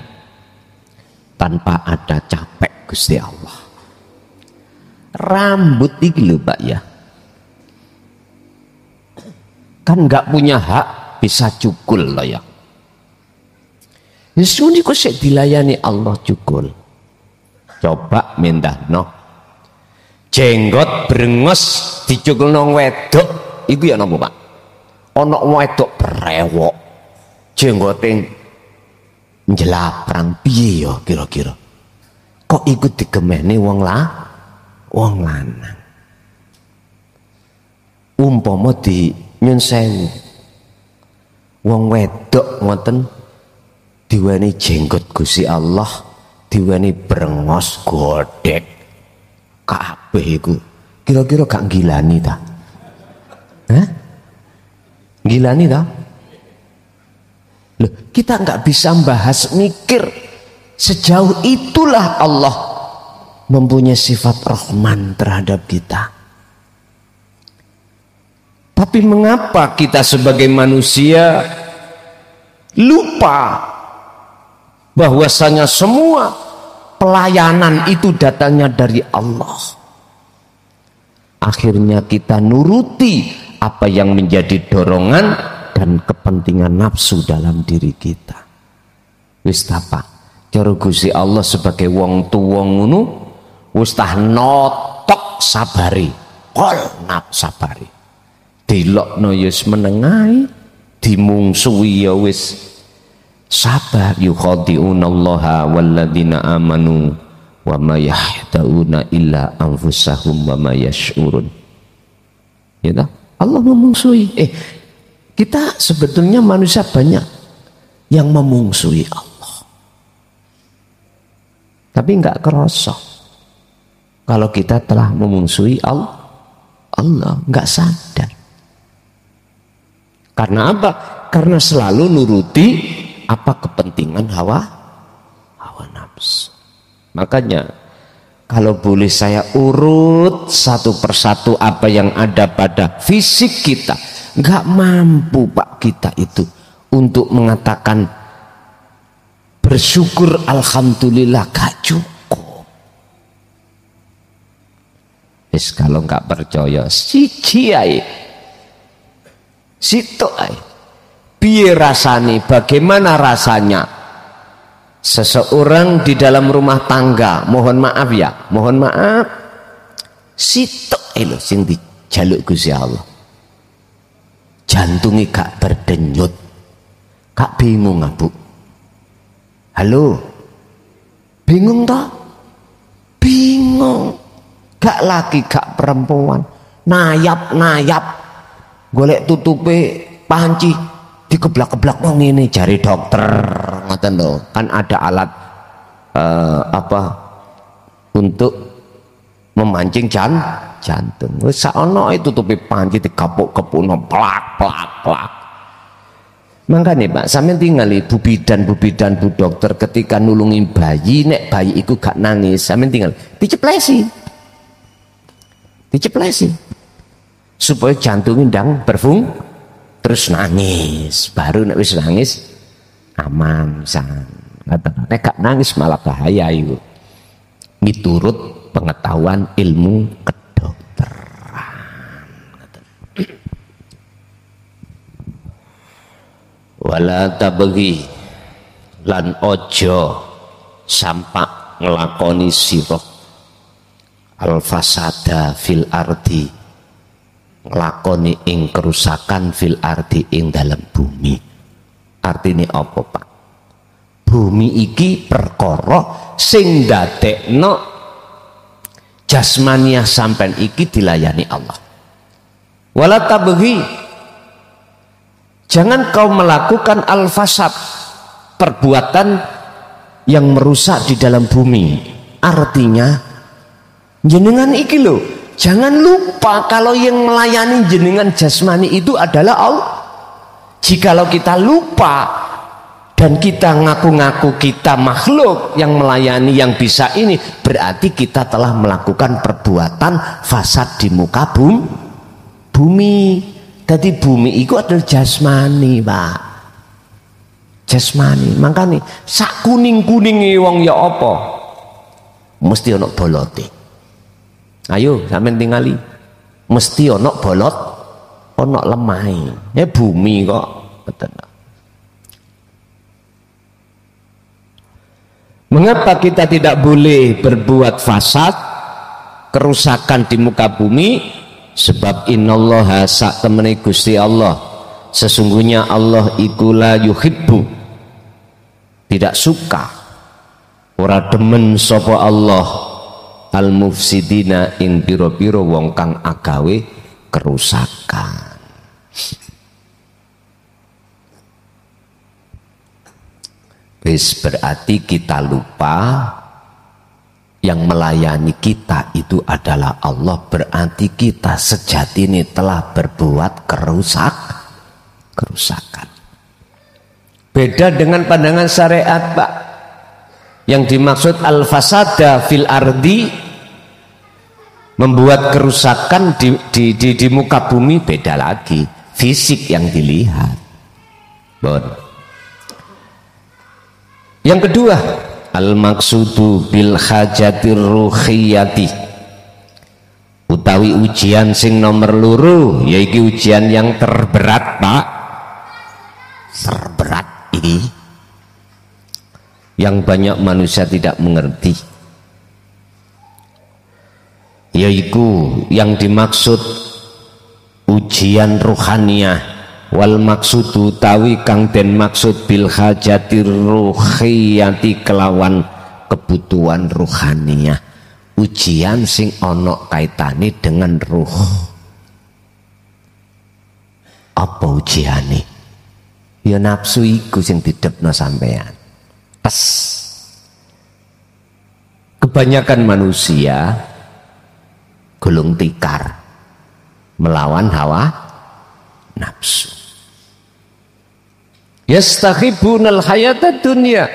tanpa ada capek Gusti Allah. Rambut iki lho Pak ya, kan nggak punya hak bisa cukul loh ya. Yesus niku sik dilayani Allah cukul. Coba mindahno jenggot brengos dicukulno wedok iku ya napa Pak? Ana wedok brewok jenggote njelaprang piye ya kira-kira? Kok iku digemeni wong lanang. Umpama di nyun sewu wong wedok ngoten diweni jenggot Gusti Allah, diweni brengos godhek kabeh iku kira-kira gak gilani ta? Hah? Gilani ta? Loh, kita nggak bisa bahas mikir sejauh itulah Allah mempunyai sifat Rahman terhadap kita. Tapi mengapa kita sebagai manusia lupa bahwasanya semua pelayanan itu datangnya dari Allah. Akhirnya kita nuruti apa yang menjadi dorongan dan kepentingan nafsu dalam diri kita. Wis apa? Cara Gusti Allah sebagai wong tuwa ngono wis tah notok sabari. Kol nak sabari. Dilokno ya wis menengahi, dimungsuhi ya wis sabar. Yukhadi'unallaha walladzina amanu wa ma yahda'una illa anfusahum wa ma yash'urun. Ya tak? Allah memungsuhi. Kita sebetulnya manusia banyak yang memungsuhi Allah. Tapi enggak kerasa. Kalau kita telah memungsuhi Allah enggak sadar. Karena apa? Karena selalu nuruti apa kepentingan hawa nafsu. Makanya kalau boleh saya urut satu persatu apa yang ada pada fisik kita, nggak mampu Pak kita itu untuk mengatakan bersyukur alhamdulillah, gak cukup. Kalau nggak percaya siji ae. Situ ae. Piye rasane, bagaimana rasanya seseorang di dalam rumah tangga, mohon maaf ya, mohon maaf, situ ae lho sing dijaluk Gusti Allah. Jantungi gak berdenyut, gak bingung Bu. Halo, bingung toh? Bingung. Gak laki gak perempuan, nayap golek tutupe panci dikeblak-keblak wong ini jari dokter ngoten lho. Kan ada alat untuk memancing jantung. Wis saono tutupe panci dikapuk-kepukno plak. Makanya Pak, sampeyan tingali bu bidan bu dokter ketika nulungi bayi, nek bayi iku gak nangis, sampeyan tinggal diceplesi supaya jantungnya ndang terus nangis, baru nek wis nangis aman san. Nek gak nangis malah bahaya itu. Miturut pengetahuan ilmu kedokteran. Wala tabghi lan ojo sampak nglakoni sira al-fasada fil ardi, nglakoni ing kerusakan fil ardi ing dalam bumi. Artine apa Pak? Bumi iki perkara sing ndadekno jasmaniah sampean iki dilayani Allah. Wala tabghi, jangan kau melakukan al-fasad, perbuatan yang merusak di dalam bumi. Artinya jenengan iki lho, jangan lupa kalau yang melayani jenengan jasmani itu adalah Allah. Jikalau kita lupa dan kita ngaku-ngaku kita makhluk yang melayani yang bisa ini, berarti kita telah melakukan perbuatan fasad di muka bumi. Jadi bumi itu adalah jasmani Pak, jasmani. Makanya sak kuning-kuningi wong ya apa mesti ono bolote. Ayo sampean tingali, mesti ono bolot, ono lemai. Bumi kok, betul. Mengapa kita tidak boleh berbuat fasad, kerusakan di muka bumi? Sebab innallaha sak temene Gusti Allah, sesungguhnya Allah iku la yuhibbu, tidak suka, ora demen sapa Allah al-mufsidina ing pira-pira wong kang agawe kerusakan. Wis berarti kita lupa yang melayani kita itu adalah Allah, berarti kita sejatinya telah berbuat kerusakan. Beda dengan pandangan syariat Pak, yang dimaksud al-fasada fil ardi, membuat kerusakan di muka bumi, beda lagi, fisik yang dilihat. Bon. Yang kedua, al-maksudu bil hajatir ruhiyati, utawi ujian sing nomor loro, yaitu ujian yang terberat Pak, terberat ini yang banyak manusia tidak mengerti, yaitu yang dimaksud ujian ruhaniyah. Wal maksudu tawi kang den maksud bil hajatir ruhiyati, kelawan kebutuhan ruhaniyah, ujian sing ono kaitane dengan ruh. Apa ujiane? Ya nafsu iku sing didepno sampean. Tes. Kebanyakan manusia gulung tikar melawan hawa nafsu. Yastakhibunal hayatad dunya,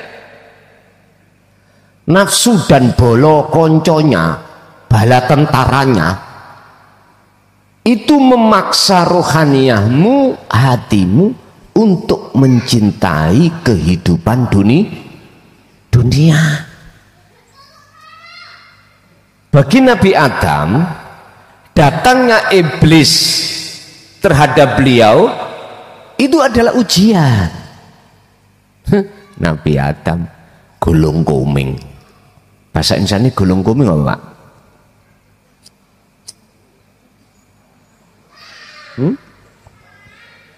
nafsu dan bolo konconya, bala tentaranya itu memaksa rohaniyahmu, hatimu untuk mencintai kehidupan dunia. Bagi Nabi Adam, datangnya iblis terhadap beliau itu adalah ujian. Nabi Adam gulung kuming. Bahasa Indonesia ini gulung kuming apa Pak?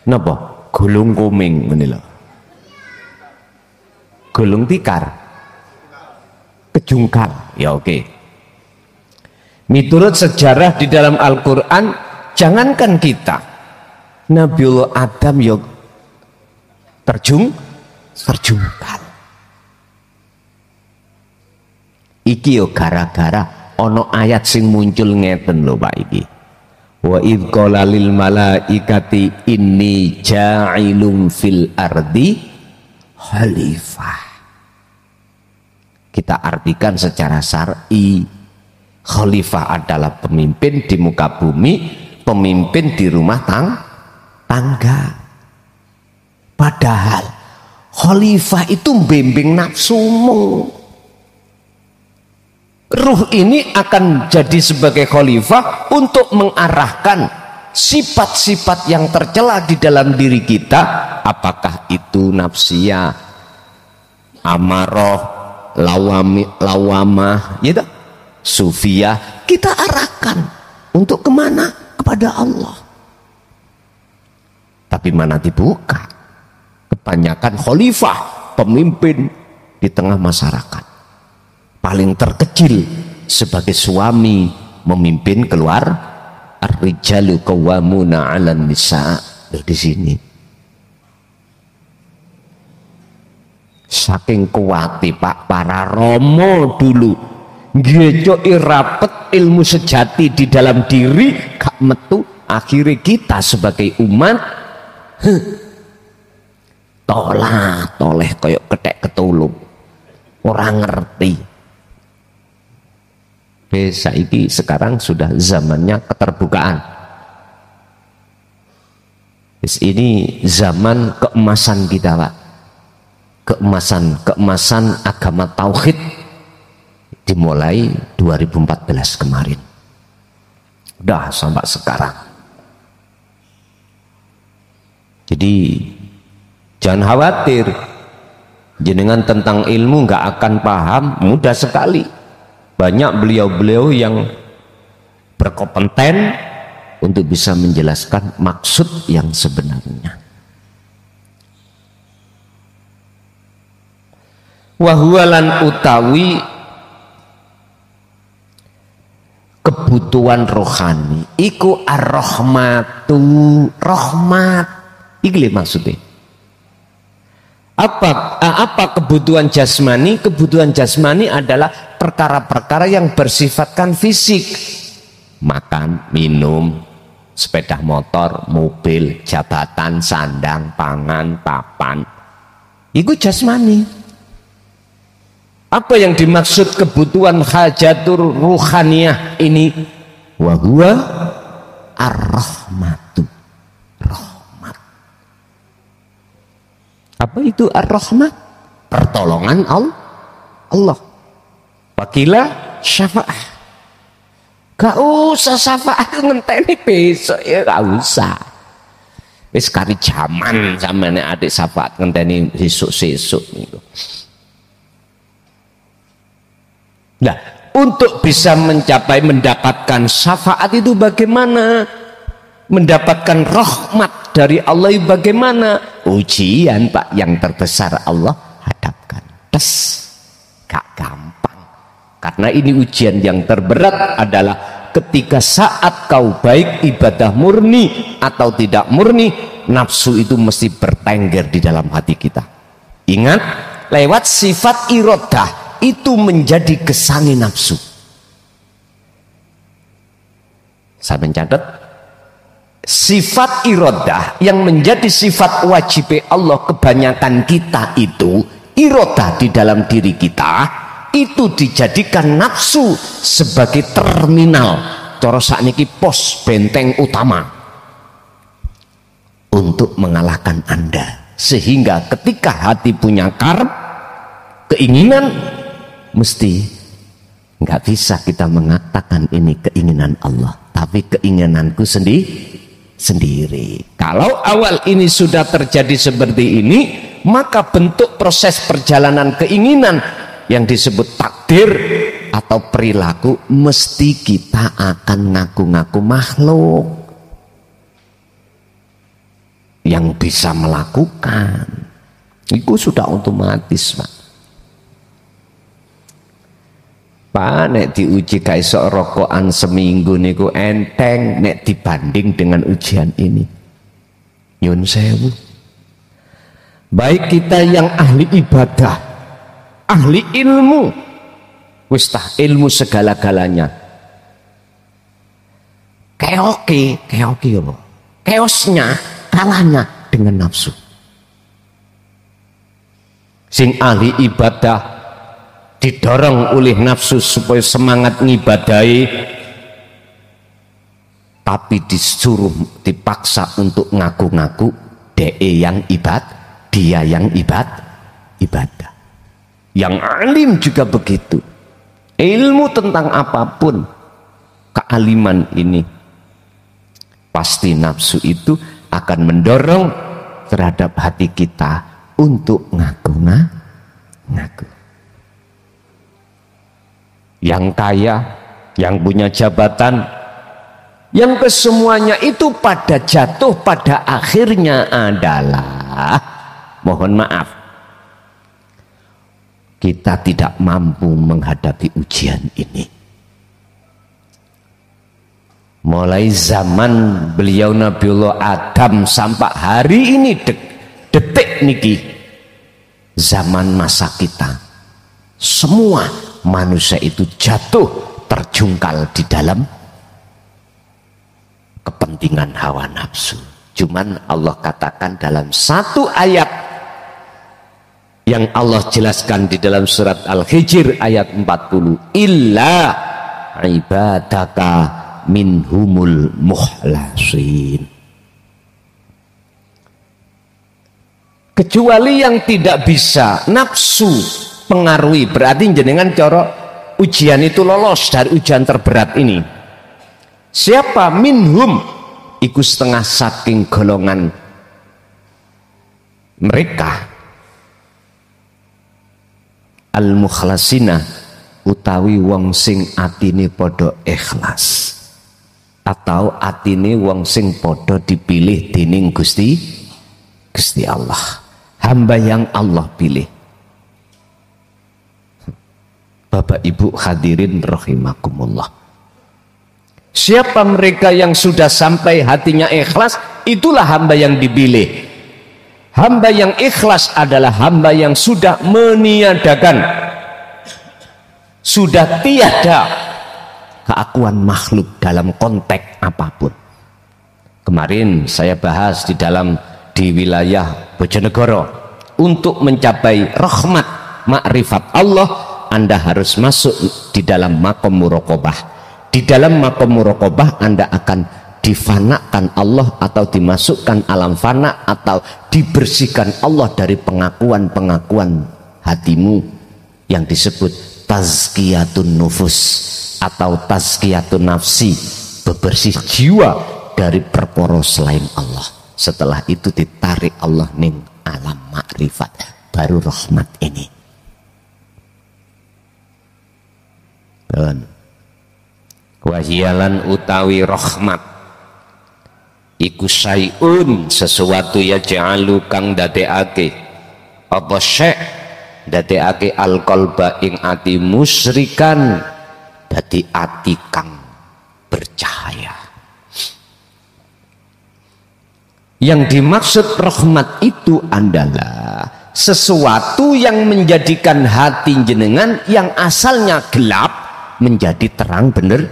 Napa? Gulung kuming ngene lho. Gulung tikar. Kejungkal. Ya oke. Menurut sejarah di dalam Al-Qur'an, jangankan kita, Nabiullah Adam ya terjungkal. Iki yo gara-gara ono ayat sing muncul ngeten lho Pak iki. Wa idh qala lil malaikati inni ja'ilun fil ardi khalifah. Kita artikan secara syar'i, khalifah adalah pemimpin di muka bumi, pemimpin di rumah tangga. Padahal khalifah itu membimbing nafsumu. Ruh ini akan jadi sebagai khalifah untuk mengarahkan sifat-sifat yang tercela di dalam diri kita, apakah itu nafsiyah, amarah, lawamah, ya, sufiyah, kita arahkan untuk kemana? Kepada Allah. Tapi mana dibuka? Kebanyakan khalifah, pemimpin di tengah masyarakat, paling terkecil sebagai suami memimpin keluar, ar-rijalu qawwamuna 'alan nisa. Di sini saking kuati Pak para romo dulu ngejoki rapet ilmu sejati di dalam diri gak metu, akhirnya kita sebagai umat toleh koyok ketek ketulung, orang ngerti. Saiki sekarang sudah zamannya keterbukaan. Ini zaman keemasan kita Pak. Keemasan agama tauhid dimulai 2014 kemarin. Udah sampai sekarang. Jadi jangan khawatir, jenengan tentang ilmu nggak akan paham, mudah sekali. Banyak beliau-beliau yang berkompeten untuk bisa menjelaskan maksud yang sebenarnya. Wahwalan utawi kebutuhan rohani iku ar-rahmatu, rahmat. Iki maksudnya. Apa kebutuhan jasmani? Kebutuhan jasmani adalah perkara-perkara yang bersifatkan fisik, makan, minum, sepeda motor, mobil, jabatan, sandang, pangan, papan. Itu jasmani. Apa yang dimaksud kebutuhan hajatur ruhaniyah ini? Wa huwa ar-rahmatu, rahmat. Apa itu ar-rahmat? Pertolongan Allah. Wakila syafaah. Gak usah syafaat ngenteni besok ya, gak usah. Wis kari jaman samane adik syafaat ngenteni sesuk-sesuk niku. Nah, untuk bisa mendapatkan syafaat itu bagaimana? Mendapatkan rahmat dari Allah itu bagaimana? Ujian Pak yang terbesar Allah hadapkan. Gak gampang. Karena ini ujian yang terberat adalah ketika saat kau baik ibadah murni atau tidak murni, nafsu itu mesti bertengger di dalam hati kita. Ingat, lewat sifat irodah itu menjadi kesangi nafsu. Saya mencatat sifat irodah yang menjadi sifat wajib Allah, kebanyakan kita itu irodah di dalam diri kita itu dijadikan nafsu sebagai terminal, cara sakniki pos benteng utama untuk mengalahkan Anda. Sehingga ketika hati punya karep, keinginan, mesti nggak bisa kita mengatakan ini keinginan Allah, tapi keinginanku sendiri. Kalau awal ini sudah terjadi seperti ini, maka bentuk proses perjalanan keinginan yang disebut takdir atau perilaku mesti kita akan ngaku-ngaku makhluk yang bisa melakukan. Itu sudah otomatis, Pak. Pak, nek diuji kaisok rokokan seminggu niku enteng nek dibanding dengan ujian ini. Nyun sewu. Baik kita yang ahli ibadah, ahli ilmu, wis tah ilmu segala-galanya. Keoke apa? Keosnya kalahnya dengan nafsu. Sing ahli ibadah didorong oleh nafsu supaya semangat ngibadahi, tapi disuruh dipaksa untuk ngaku-ngaku dia yang ibadah. Yang alim juga begitu. Ilmu tentang apapun, kealiman ini pasti nafsu itu akan mendorong terhadap hati kita untuk ngaku. Yang kaya, yang punya jabatan, yang kesemuanya itu jatuh pada akhirnya adalah, mohon maaf, kita tidak mampu menghadapi ujian ini. Mulai zaman beliau Nabiullah Adam sampai hari ini detik niki, zaman masa kita, semua manusia itu jatuh terjungkal di dalam kepentingan hawa nafsu. Cuman Allah katakan dalam satu ayat yang Allah jelaskan di dalam surat Al-Hijr ayat 40, illa ibadaka minhumul mukhlasin. Kecuali yang tidak bisa nafsu pengaruhi, berarti jenengan coro ujian itu lolos dari ujian terberat ini. Siapa? Minhum, iku setengah saking golongan mereka al-mukhlasina, utawi wong sing atine podo ikhlas, atau atine wong sing podo dipilih dening Gusti Allah, hamba yang Allah pilih. Bapak Ibu hadirin rahimakumullah, siapa mereka yang sudah sampai hatinya ikhlas, itulah hamba yang dipilih. Hamba yang ikhlas adalah hamba yang sudah meniadakan, sudah tiada keakuan makhluk dalam konteks apapun. Kemarin saya bahas di wilayah Bojonegoro, untuk mencapai rahmat makrifat Allah, Anda harus masuk di dalam makom muraqabah. Di dalam makom muraqabah Anda akan difanakan Allah, atau dimasukkan alam fana, atau dibersihkan Allah dari pengakuan-pengakuan hatimu yang disebut tazkiyatun nufus atau tazkiyatun nafsi, bebersih jiwa dari perkara selain Allah. Setelah itu ditarik Allah ning alam makrifat, baru rahmat ini. Dan wahyalan utawi rahmat iku sayun, sesuatu ya ja'alu kang dadekake apa syek, dadekake al-qalba ing ati musyrikan dadi ati kang bercahaya. Yang dimaksud rahmat itu adalah sesuatu yang menjadikan hati jenengan yang asalnya gelap menjadi terang bener.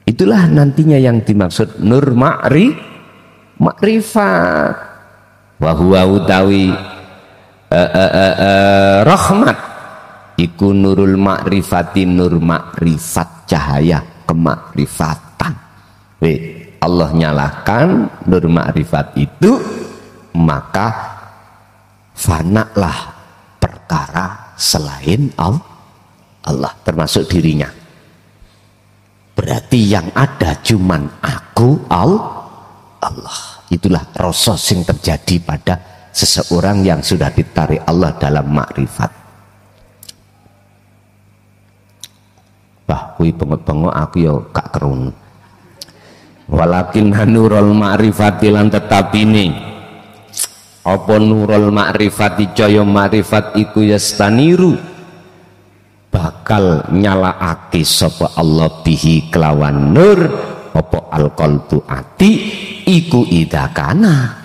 Itulah nantinya yang dimaksud nur makrifat. Wa huwa utawi rahmat iku nurul makrifati, nur makrifat, cahaya kemakrifatan. Allah nyalakan nur makrifat itu, maka fanalah perkara selain Allah, termasuk dirinya. berarti yang ada cuman aku Allah. Itulah rasa sing terjadi pada seseorang yang sudah ditarik Allah dalam makrifat. Wah, kuwi bengok-bengok aku ya gak kerun. Walakin nurul ma'rifati lan tetap ini apa nurul ma'rifati caya ma'rifat iku yastaniru bakal nyalaake sapa Allah bihi kelawan nur apa alqalbu ati iku idakana.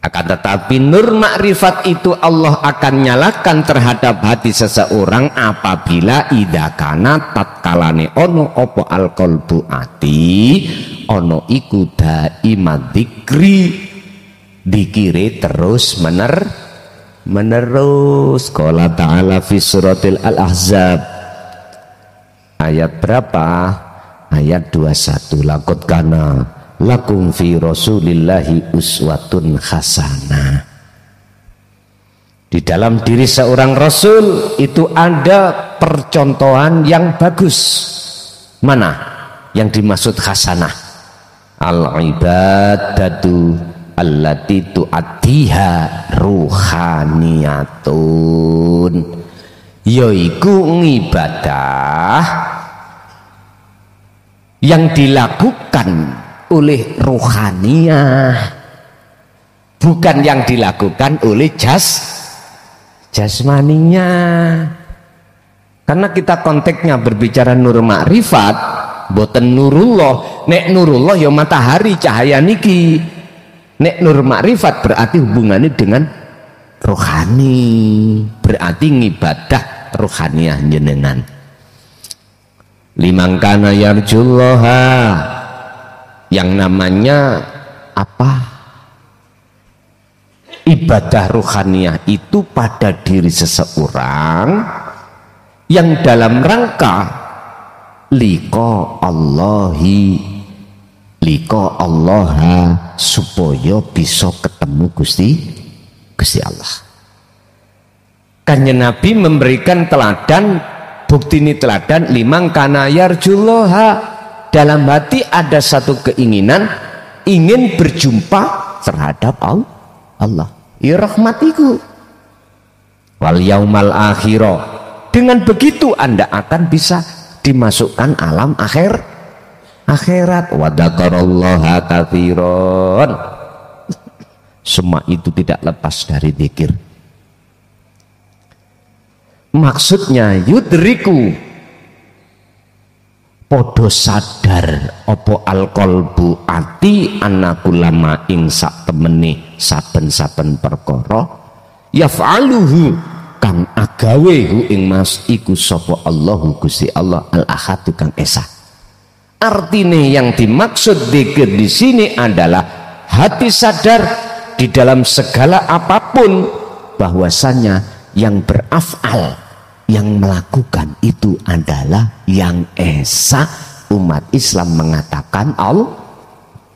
Akan tetapi nur makrifat itu Allah akan nyalakan terhadap hati seseorang apabila idakana tatkalane ono opo alqalbu ati ono iku daima dzikri dikire terus menerus. Qala ta'ala fi suratil al-ahzab ayat berapa? Ayat 21. Laqad kana lakum fi rasulillahi uswatun hasanah. Di dalam diri seorang rasul itu ada percontohan yang bagus. Mana yang dimaksud hasanah? Al-ibadatu allati tu'addiha ruhaniyatun, yaiku ngibadah yang dilakukan oleh ruhaniyah, bukan yang dilakukan oleh jasmaninya. Karena kita konteksnya berbicara nur makrifat, boten nurullah. Nek nurullah ya matahari cahaya niki, nek nur makrifat berarti hubungannya dengan rohani, berarti ngibadah rohaniyah jenengan. Liman kana yarjullaha, yang namanya apa? Ibadah ruhaniyah itu pada diri seseorang yang dalam rangka liqa Allahi, liqa Allaha, supaya bisa ketemu Gusti Allah. Kanjeng Nabi memberikan teladan, bukti ini teladan liman kana yarjullaha. Dalam hati ada satu keinginan, ingin berjumpa terhadap Allah. Ya rahmatiku. Wal yaumal akhirah. Dengan begitu Anda akan bisa dimasukkan alam akhirat. Wa dzakarallaha katsiran. Semua itu tidak lepas dari zikir. Maksudnya yudriku, podo sadar opo alqalbu ati anakulama ing sak temene saben-saben perkara yaf'aluhu kang agawe hu ing mas iku sapa Allahu Gusti Allah al-ahad kang esa. Artine yang dimaksud dzikir di sini adalah hati sadar di dalam segala apapun bahwasanya yang beraf'al, yang melakukan itu adalah yang esa. Umat Islam mengatakan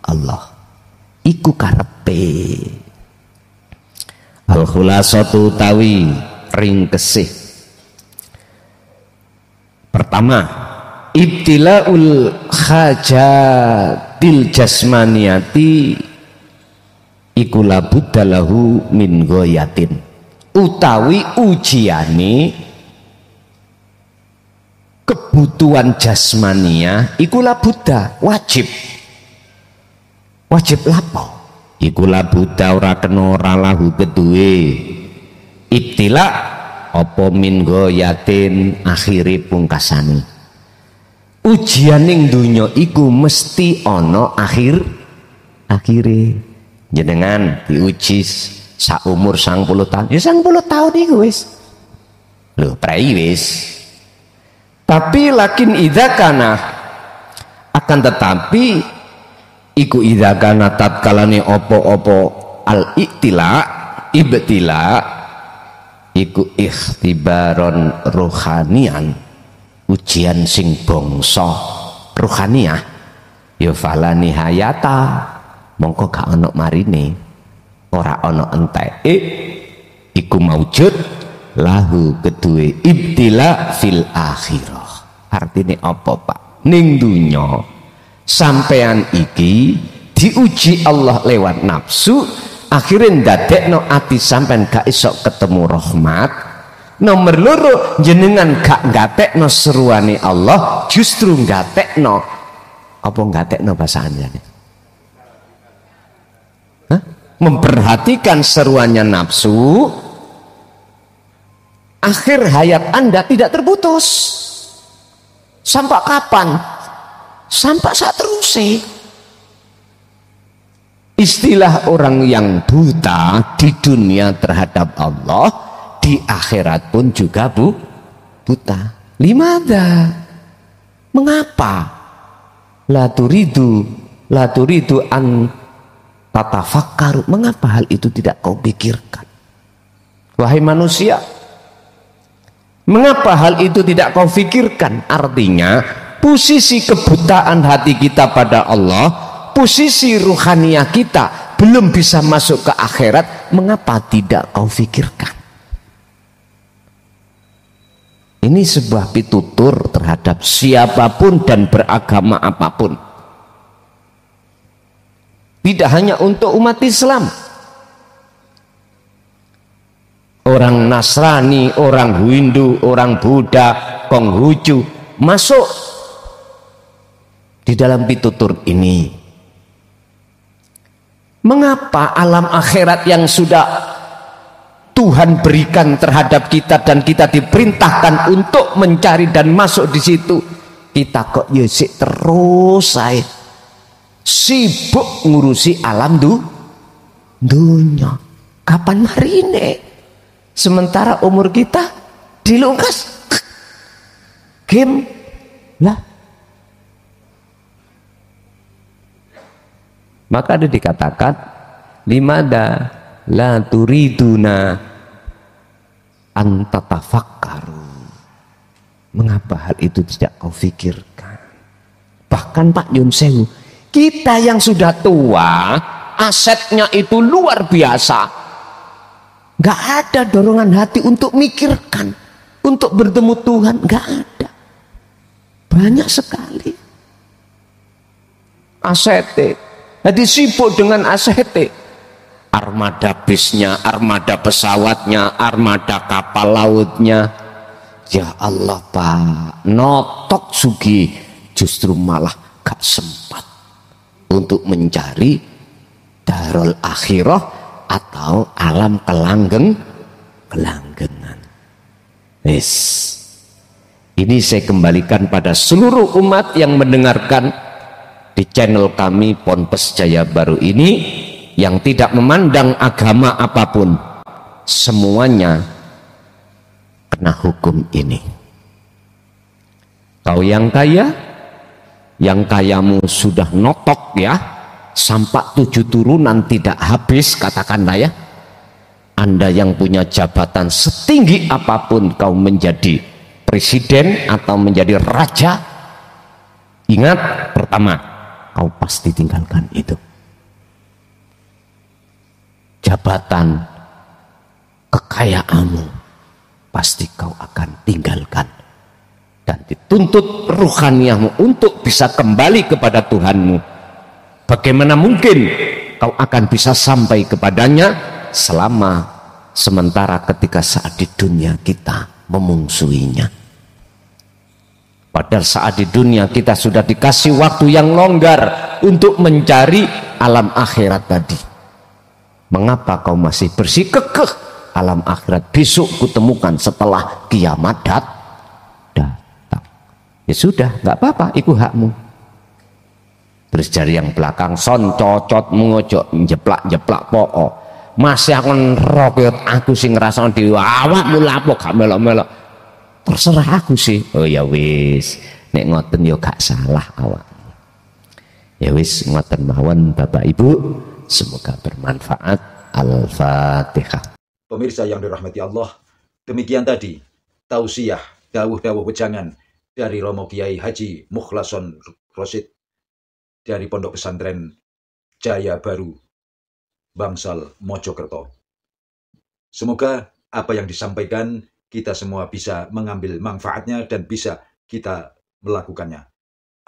Allah iku karepe. Al-khulasatu tawi ringkesih. Pertama, ibtilaul hajatil jasmaniyati iku labuddalahu min ghayatin, utawi ujiane kebutuhan jasmania ikulah Buddha wajib lapo ikulah Buddha ora kena ora lahu keduwe ibtila apa min goyatin akhiri pungkasani. Ujian ning dunya iku mesti ana akhire. Jenengan diuji sak umur 90 tahun ya 90 tahun iku wis lho prei wis. Tapi lakin idakana, akan tetapi iku idakana tatkalane opo-opo al-iktila ibtila iku ikhtibaron rohanian, ujian sing bangsa rohaniah ya fala nihayata, mongko gak ana marine, ora ana enteke iku maujud lahu kedue ibtila fil akhirah. Artinya apa Pak? ning dunya sampean iki diuji Allah lewat nafsu, akhirnya ndadekno ati sampean gak iso ketemu rahmat. Nomor loro, jenengan gak ngatekno seruane Allah, justru ngatekno apa ngatekno bahasa anjane? Memperhatikan seruannya nafsu, akhir hayat Anda tidak terputus. Sampai kapan? Sampai saat terusé. Istilah orang yang buta di dunia terhadap Allah, di akhirat pun juga buta. Limada? Mengapa? La turidu an tatafakkaru. Mengapa hal itu tidak kau pikirkan? Wahai manusia, mengapa hal itu tidak kau pikirkan? Artinya, posisi kebutaan hati kita pada Allah, posisi ruhaniah kita belum bisa masuk ke akhirat, mengapa tidak kau pikirkan? Ini sebuah pitutur terhadap siapapun dan beragama apapun. Tidak hanya untuk umat Islam. Orang Nasrani, orang Hindu, orang Buddha, Konghucu masuk di dalam pitutur ini. Mengapa alam akhirat yang sudah Tuhan berikan terhadap kita dan kita diperintahkan untuk mencari dan masuk di situ, kita kok yesik terus saya sibuk ngurusi alam dunia. Kapan marine? Sementara umur kita dilungkas game lah. Maka ada dikatakan limada la turiduna antatafakkaru. Mengapa hal itu tidak kau pikirkan? Bahkan Pak Yun Sewu, kita yang sudah tua, asetnya itu luar biasa, gak ada dorongan hati untuk mikirkan, untuk bertemu Tuhan, gak ada. Banyak sekali asetnya. Jadi sibuk dengan asetnya, armada bisnya, armada pesawatnya, armada kapal lautnya. Ya Allah Pak, notok sugi, justru malah gak sempat untuk mencari darul akhirah atau alam kelanggengan. Yes. Ini saya kembalikan pada seluruh umat yang mendengarkan di channel kami Ponpes Jaya Baru ini, yang tidak memandang agama apapun, semuanya kena hukum ini. Kau yang kaya, yang kayamu sudah notok ya, sampai 7 turunan tidak habis, katakanlah ya. Anda yang punya jabatan setinggi apapun, kau menjadi presiden atau menjadi raja, ingat, pertama, kau pasti tinggalkan itu. Jabatan, kekayaanmu pasti kau akan tinggalkan, dan dituntut ruhaniahmu untuk bisa kembali kepada Tuhanmu. Bagaimana mungkin kau akan bisa sampai kepadanya sementara ketika saat di dunia kita memungsuinya? Padahal saat di dunia kita sudah dikasih waktu yang longgar untuk mencari alam akhirat tadi. Mengapa kau masih bersikukuh alam akhirat besok kutemukan setelah kiamat datang? Ya sudah, nggak apa-apa, itu hakmu. Terus dari yang belakang son cocot mengojok jeplak pokok. Masih akan rokyot aku sih ngerasa di awakmu lapo gak melok-melok. Terserah aku sih. Oh ya wis, nek ngoten yo gak salah awak. Ya wis ngoten mawon Bapak Ibu. Semoga bermanfaat. Al-Fatihah. Pemirsa yang dirahmati Allah, demikian tadi tausiah, dawuh-dawuh wejangan dari Romo Kiai Haji Mukhlason Rosid dari Pondok Pesantren Jaya Baru, Bangsal, Mojokerto. Semoga apa yang disampaikan kita semua bisa mengambil manfaatnya dan bisa kita melakukannya.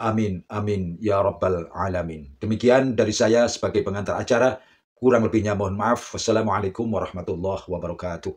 Amin, amin, ya Rabbal Alamin. Demikian dari saya sebagai pengantar acara. Kurang lebihnya mohon maaf. Wassalamualaikum warahmatullahi wabarakatuh.